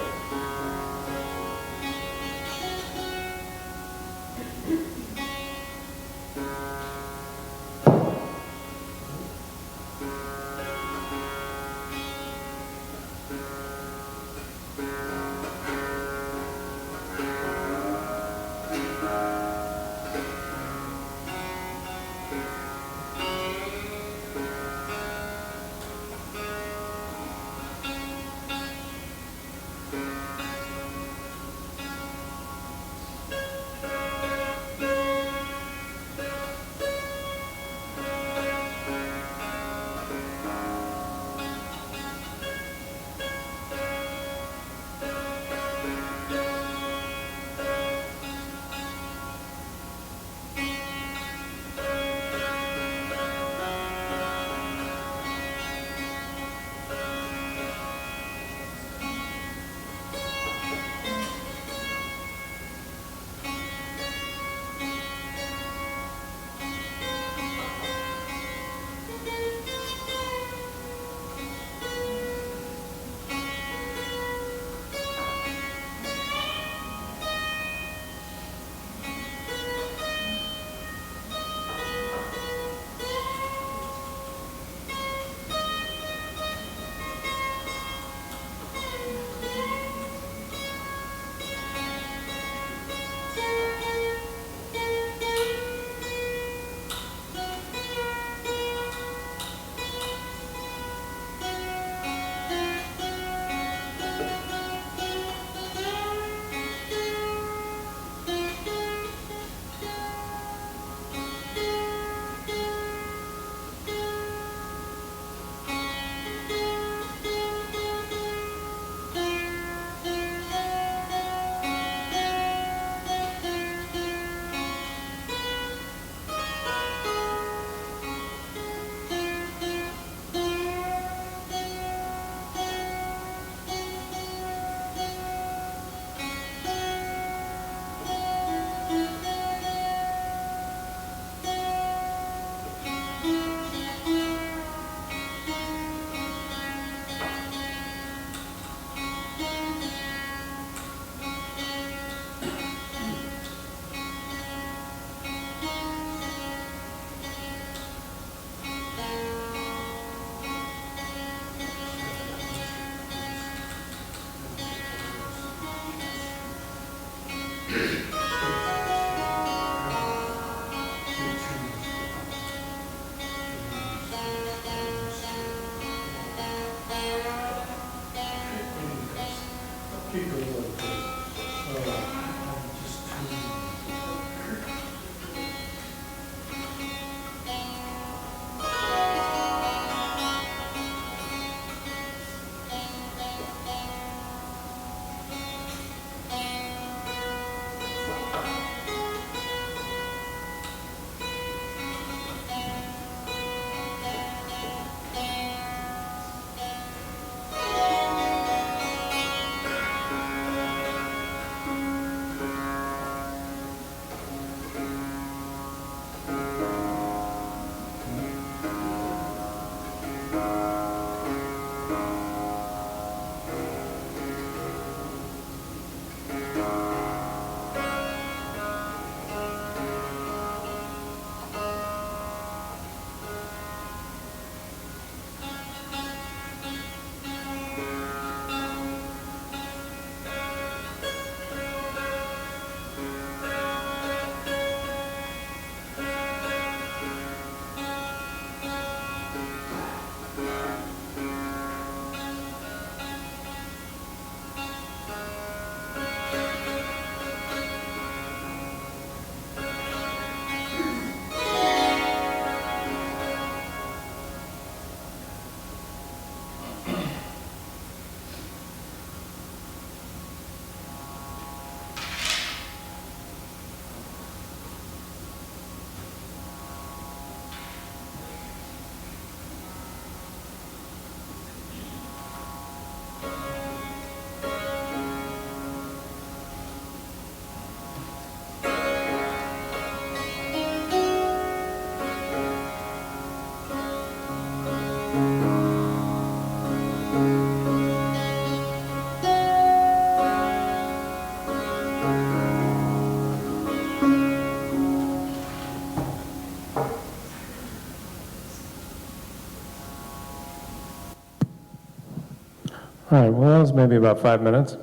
All right, well, that was maybe about 5 minutes.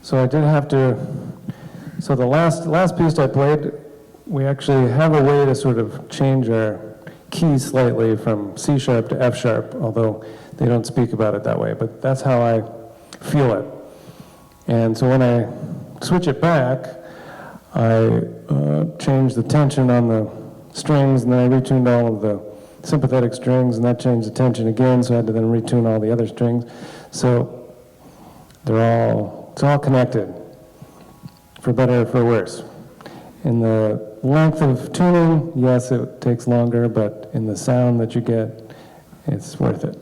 So I did have to, so the last piece I played, we actually have a way to sort of change our keys slightly from C sharp to F sharp, although they don't speak about it that way, but that's how I feel it. And so when I switch it back, I change the tension on the strings, and then I retuned all of the sympathetic strings, and that changed the tension again, so I had to then retune all the other strings. So it's all connected, for better or for worse. In the length of tuning, yes, it takes longer, but in the sound that you get, it's worth it.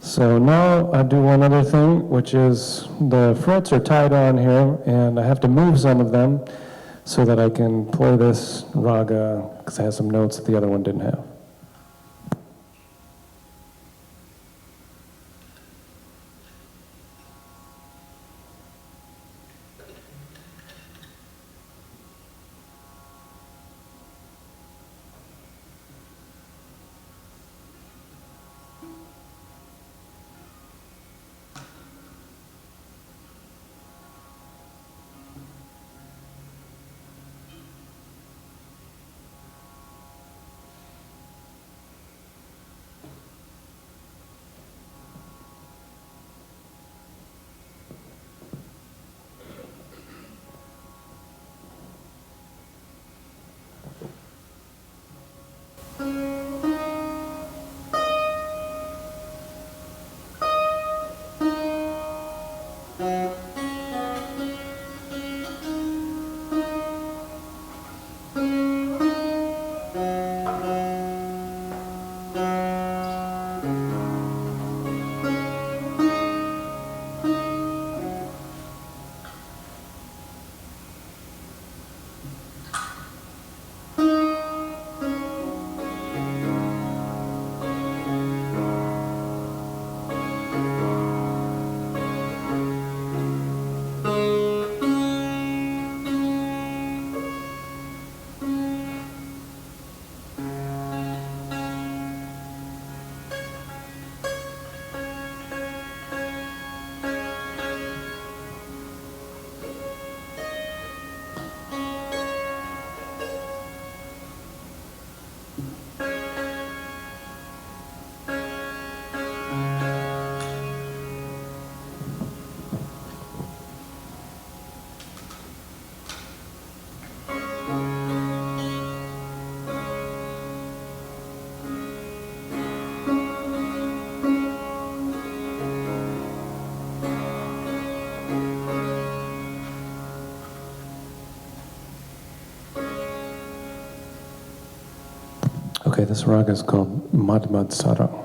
So now I do one other thing, which is the frets are tied on here, and I have to move some of them so that I can play this raga, because it has some notes that the other one didn't have. Okay, this raga is called Madhmad Sarang.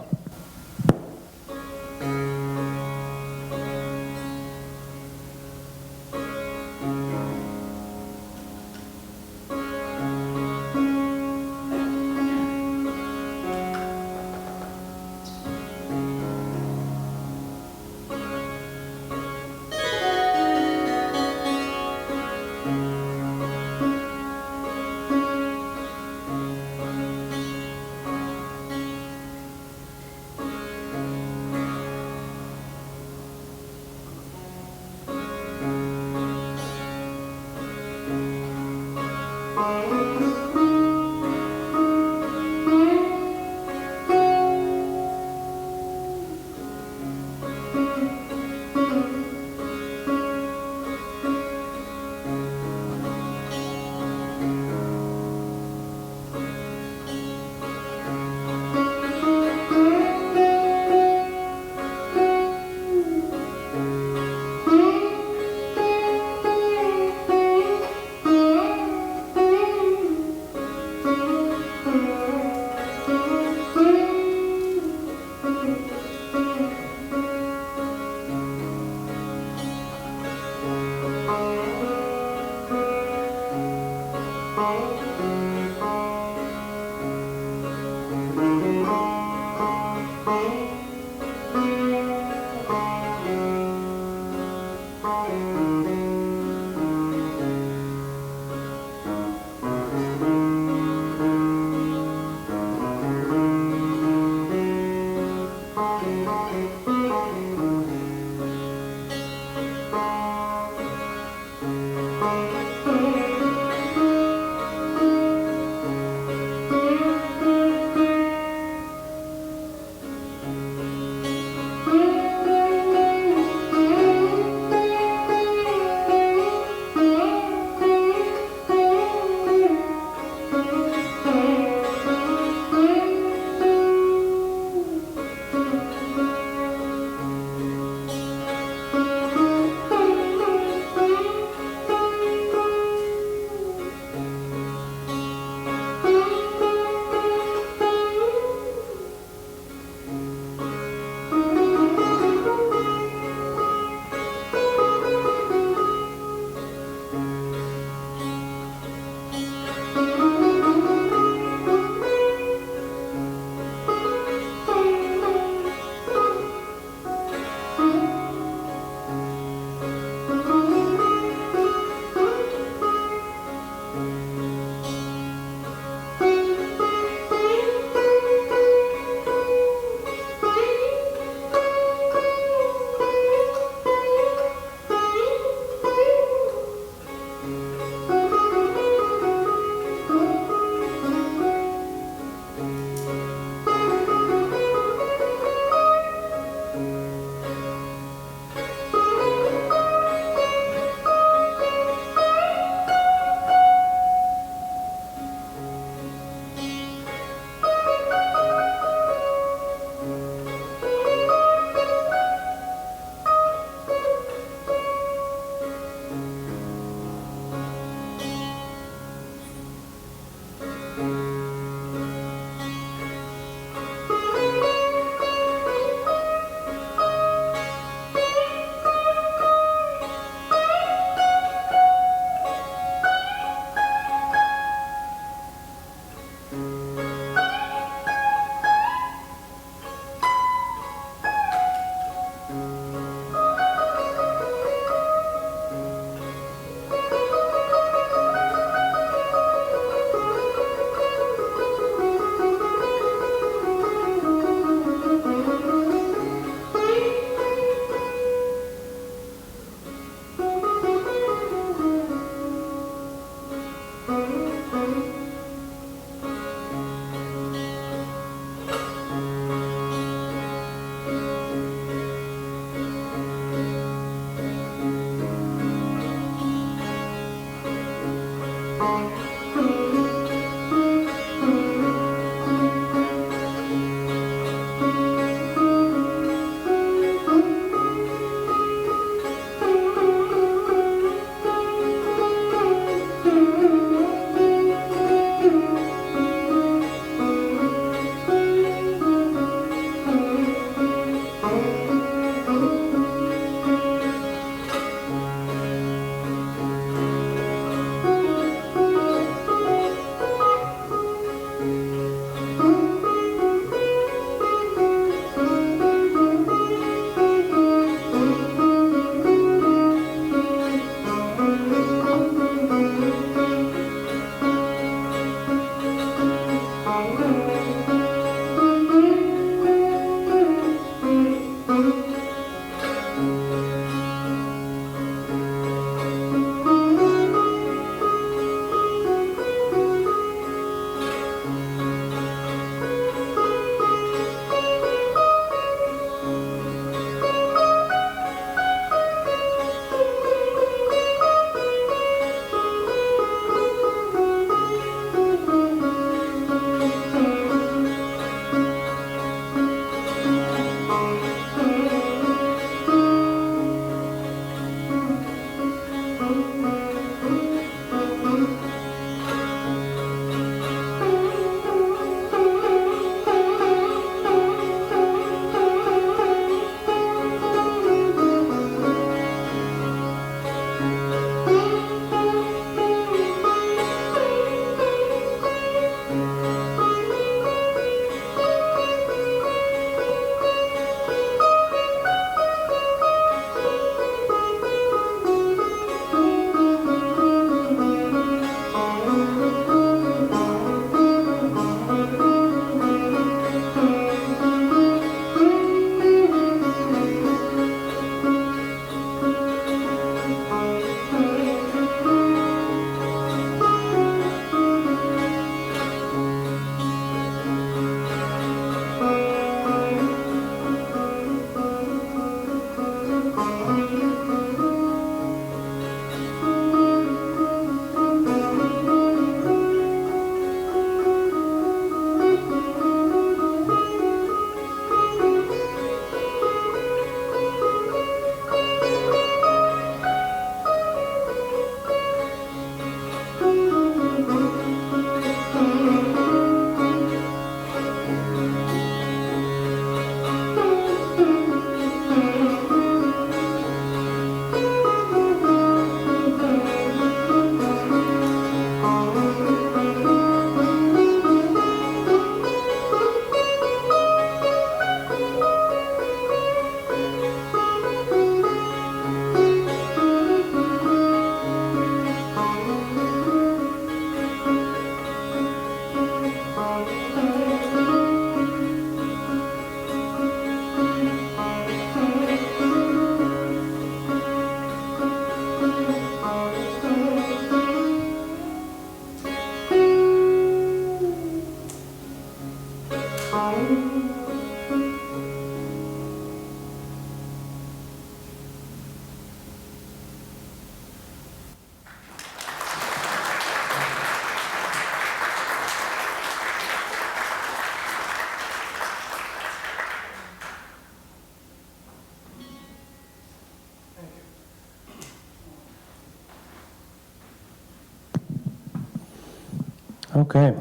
Okay.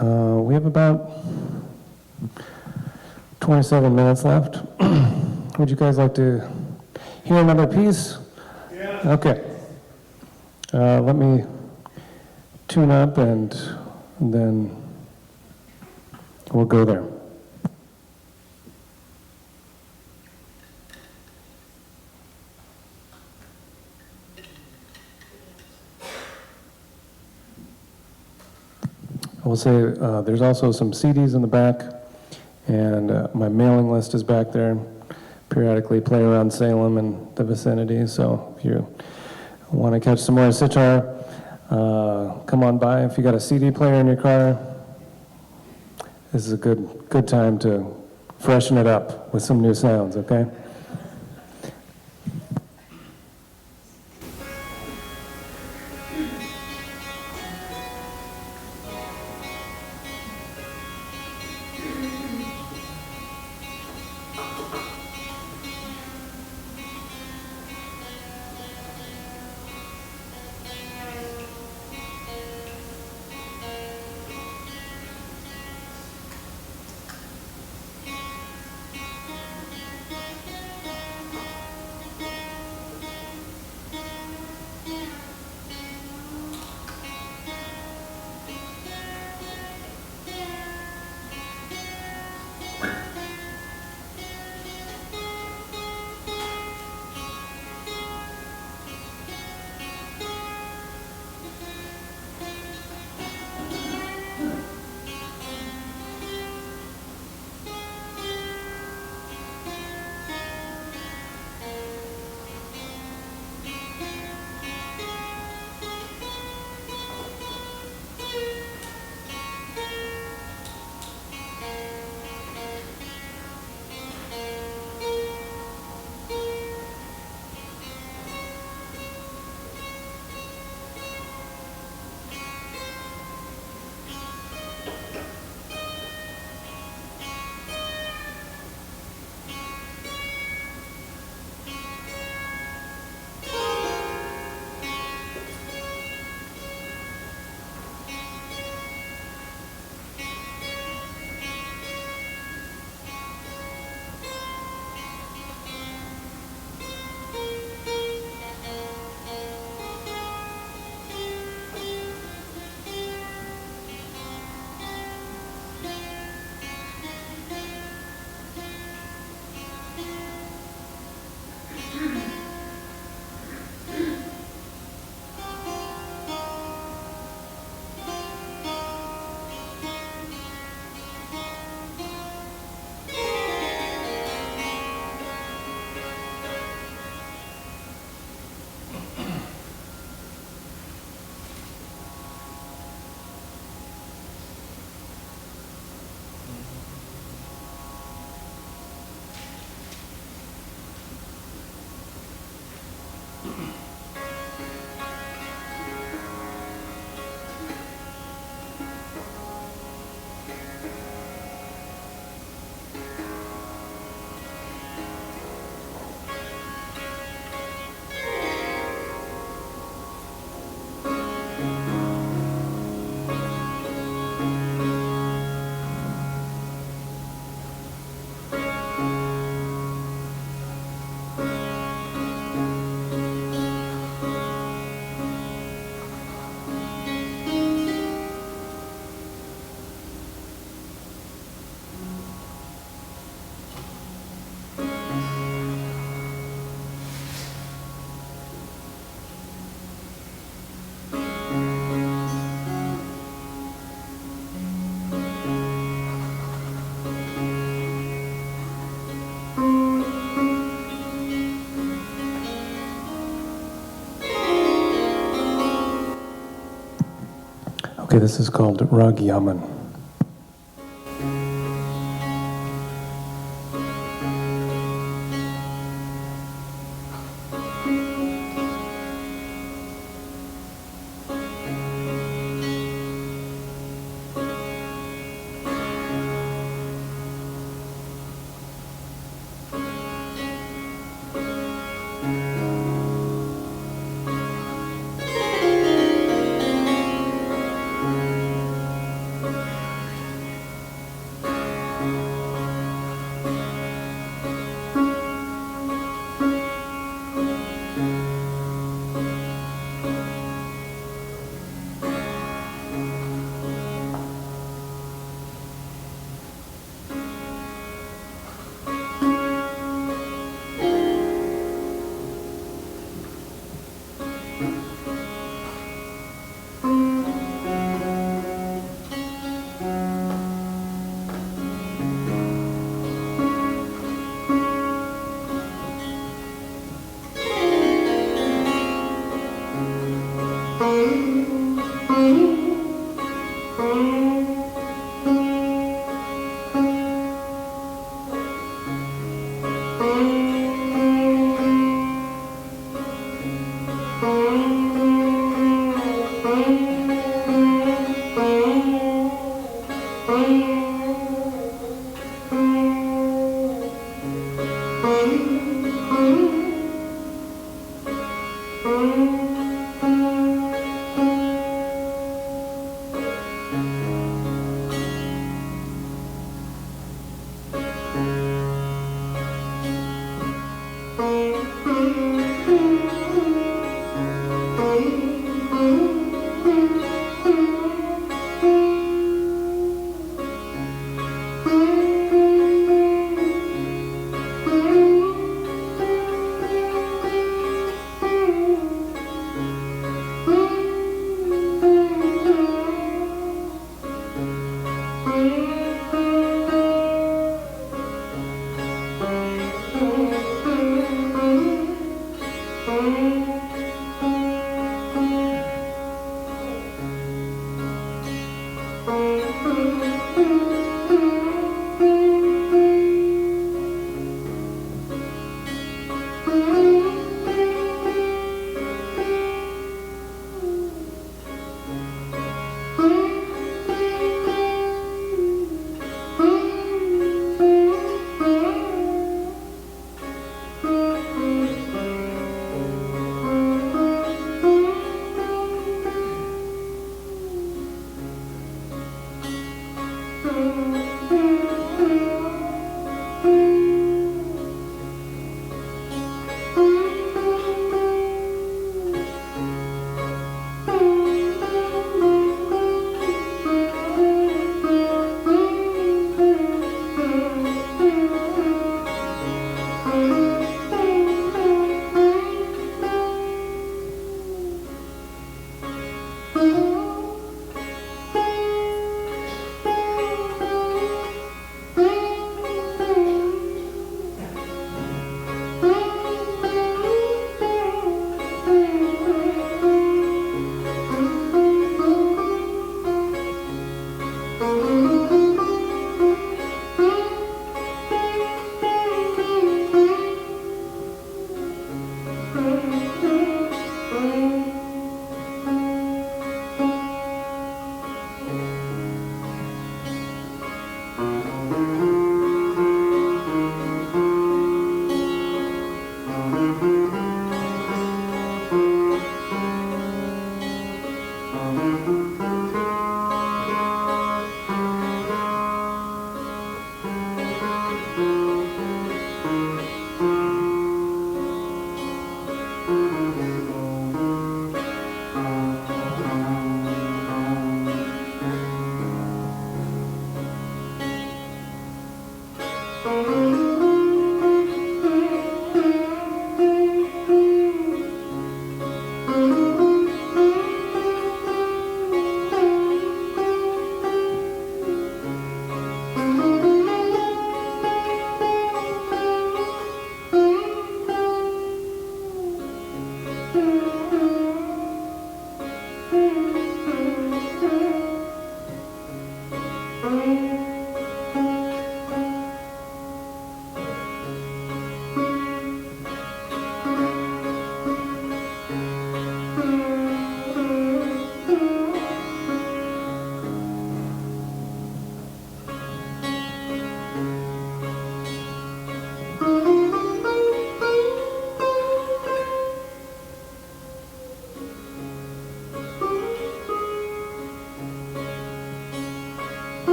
We have about 27 minutes left. Would you guys like to hear another piece? Yeah. Okay. Let me tune up and then we'll go there. I will say there's also some CDs in the back, and my mailing list is back there. Periodically play around Salem and the vicinity, so if you want to catch some more sitar, come on by. If you got a CD player in your car, this is a good time to freshen it up with some new sounds, okay? Okay, this is called Rag Yaman.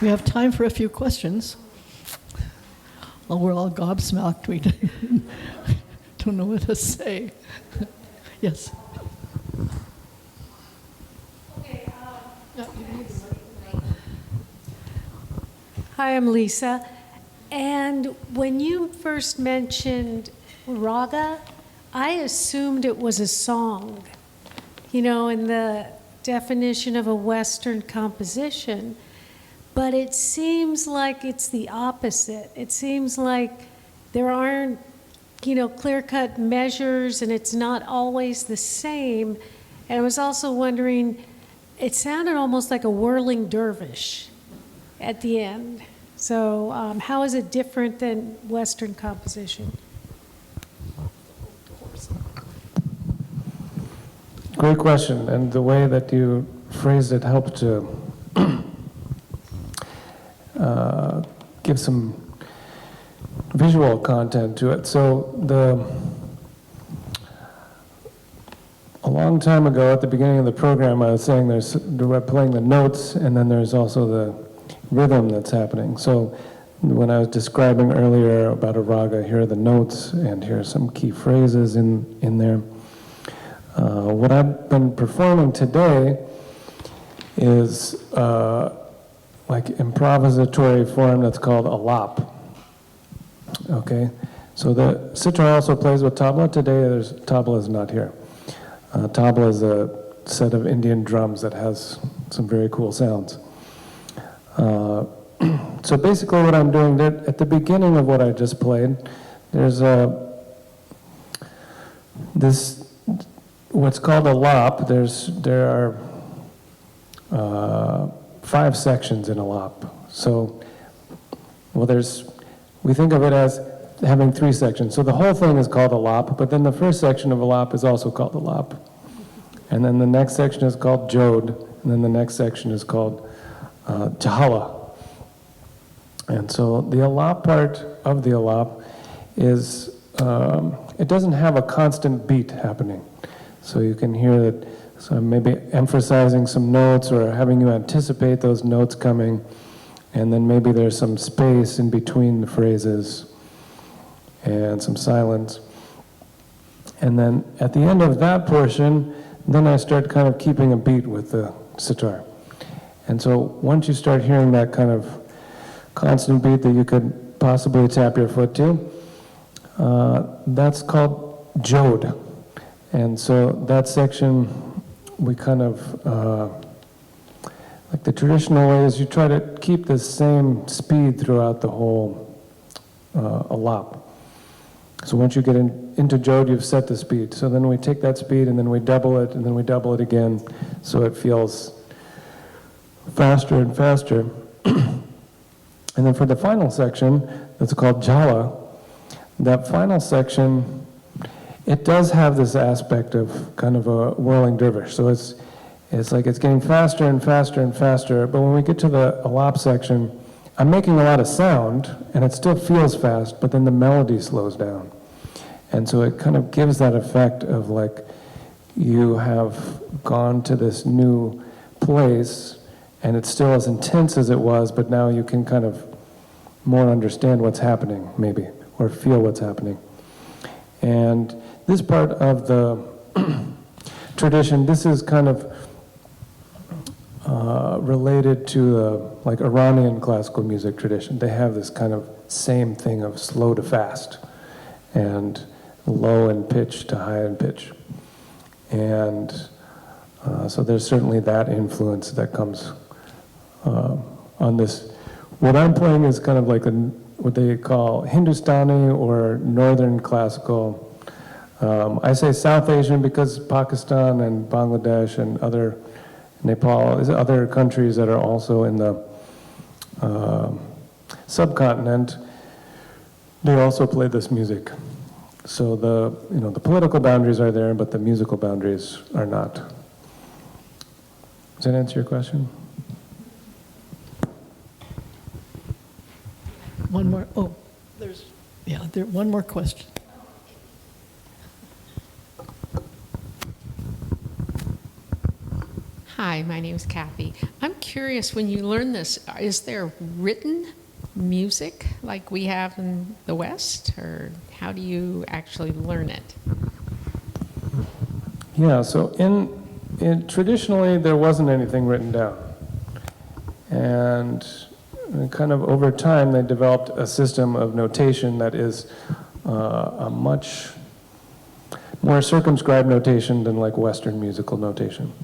We have time for a few questions. Well, we're all gobsmacked. We don't know what to say. Yes. Hi, I'm Lisa. And when you first mentioned raga, I assumed it was a song, you know, in the definition of a Western composition. But it seems like it's the opposite. It seems like there aren't, you know, clear-cut measures, and it's not always the same. And I was also wondering, it sounded almost like a whirling dervish at the end. So how is it different than Western composition? Great question, and the way that you phrased it helped to give some visual content to it. So a long time ago, at the beginning of the program, I was saying we're playing the notes, and then there's also the rhythm that's happening. So when I was describing earlier about a raga, here are the notes, and here are some key phrases in there. What I've been performing today is like improvisatory form that's called alap. Okay, so the sitar also plays with tabla. Today, tabla is not here. Tabla is a set of Indian drums that has some very cool sounds. So basically what I'm doing there, at the beginning of what I just played, there's what's called a lap. There are 5 sections in a lap. So, we think of it as having 3 sections. So the whole thing is called a lap, but then the first section of a lap is also called a lap. And then the next section is called jod, and then the next section is called jahala. And so the alap part of the alap is, it doesn't have a constant beat happening. So you can hear that, so I'm maybe emphasizing some notes or having you anticipate those notes coming, and then maybe there's some space in between the phrases and some silence. And then at the end of that portion, then I start kind of keeping a beat with the sitar. And so once you start hearing that kind of constant beat that you could possibly tap your foot to, that's called jod. And so that section, we kind of, like the traditional way is you try to keep the same speed throughout the whole alap. So once you get into jod, you've set the speed. So then we take that speed and then we double it and then we double it again, so it feels faster and faster. And then for the final section, that's called jala, that final section, it does have this aspect of kind of a whirling dervish. So it's like it's getting faster and faster and faster, but when we get to the alap section, I'm making a lot of sound, and it still feels fast, but then the melody slows down. And so it kind of gives that effect of like you have gone to this new place, and it's still as intense as it was, but now you can kind of more understand what's happening, maybe, or feel what's happening. And this part of the tradition, this is kind of related to the like Iranian classical music tradition. They have this kind of same thing of slow to fast, and low in pitch to high in pitch. And so there's certainly that influence that comes on this. What I'm playing is kind of like what they call Hindustani or Northern classical. I say South Asian because Pakistan and Bangladesh and other Nepal, other countries that are also in the subcontinent, they also play this music. So the political boundaries are there, but the musical boundaries are not. Does that answer your question? One more. Oh, one more question. Hi, my name is Kathy. I'm curious, when you learn this, is there written music like we have in the West, or how do you actually learn it? Yeah, so traditionally there wasn't anything written down. And kind of over time they developed a system of notation that is a much more circumscribed notation than like Western musical notation.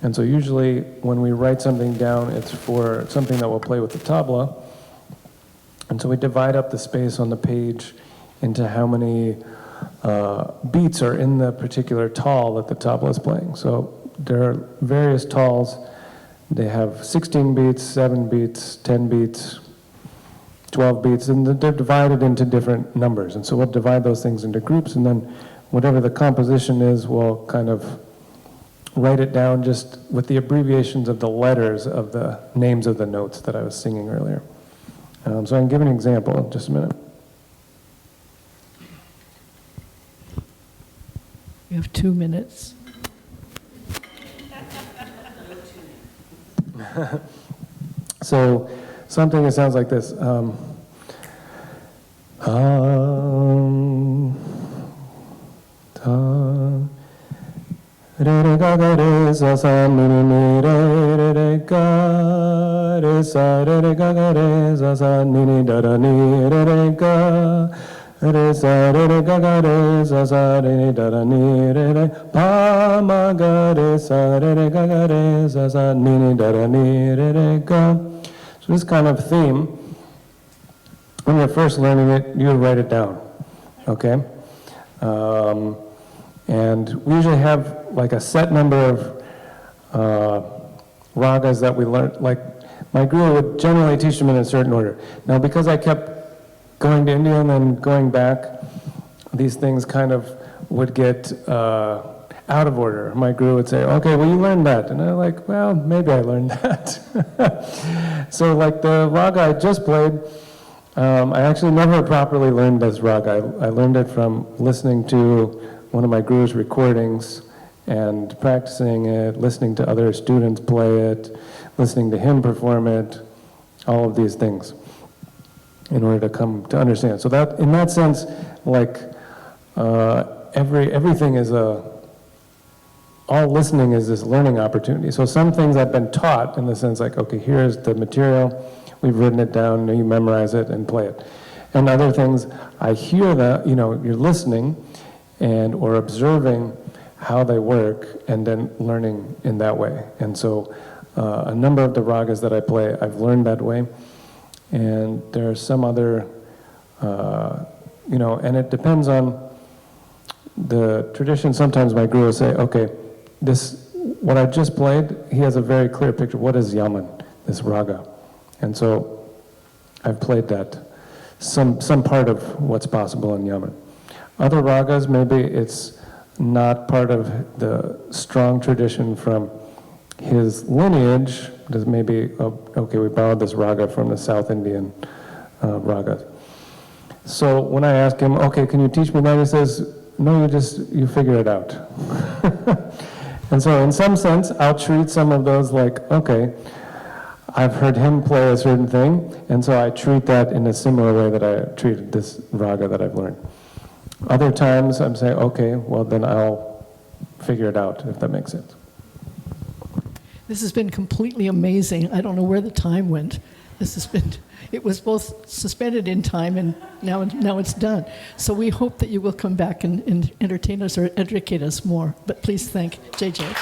And so usually when we write something down, it's for something that will play with the tabla. And so we divide up the space on the page into how many beats are in the particular tal that the tabla is playing. So there are various tals. They have 16 beats, 7 beats, 10 beats, 12 beats, and they're divided into different numbers. And so we'll divide those things into groups, and then whatever the composition is, we'll kind of write it down just with the abbreviations of the letters of the names of the notes that I was singing earlier. So I can give an example in just a minute. You have 2 minutes. So something that sounds like this. Re re ga ga re sa sa mi ni ni re re re ga re sa re re ga ga re sa sa ni ni da da ni re re ga re sa re re ga ga re sa sa re ni da da ni re re pa ma ga re sa re re ga ga re sa sa ni ni da da ni re re ga. So this kind of theme, when you're first learning it, you write it down, okay? And we usually have like a set number of ragas that we learn. Like my guru would generally teach them in a certain order. Now, because I kept going to India and then going back, these things kind of would get out of order. My guru would say, okay, well, you learned that. And I'm like, well, maybe I learned that. So like the raga I just played, I actually never properly learned this raga. I learned it from listening to one of my guru's recordings and practicing it, listening to other students play it, listening to him perform it, all of these things in order to come to understand. So that, in that sense, like everything is all listening is this learning opportunity. So some things I've been taught in the sense like, okay, here's the material, we've written it down, you memorize it and play it. And other things, I hear that, you're listening and or observing how they work and then learning in that way. And so a number of the ragas that I play, I've learned that way. And there are some other, and it depends on the tradition. Sometimes my guru will say, okay, what I just played, he has a very clear picture. What is Yaman, this raga? And so I've played that, some part of what's possible in Yaman. Other ragas, maybe it's not part of the strong tradition from his lineage. There's maybe, okay, we borrowed this raga from the South Indian ragas. So when I ask him, okay, can you teach me that? He says, no, you figure it out. And so in some sense, I'll treat some of those like, okay, I've heard him play a certain thing, and so I treat that in a similar way that I treated this raga that I've learned. Other times I'm saying, okay, well then I'll figure it out, if that makes sense. This has been completely amazing. I don't know where the time went. It was both suspended in time and now it's done. So we hope that you will come back and entertain us or educate us more. But please thank JJ.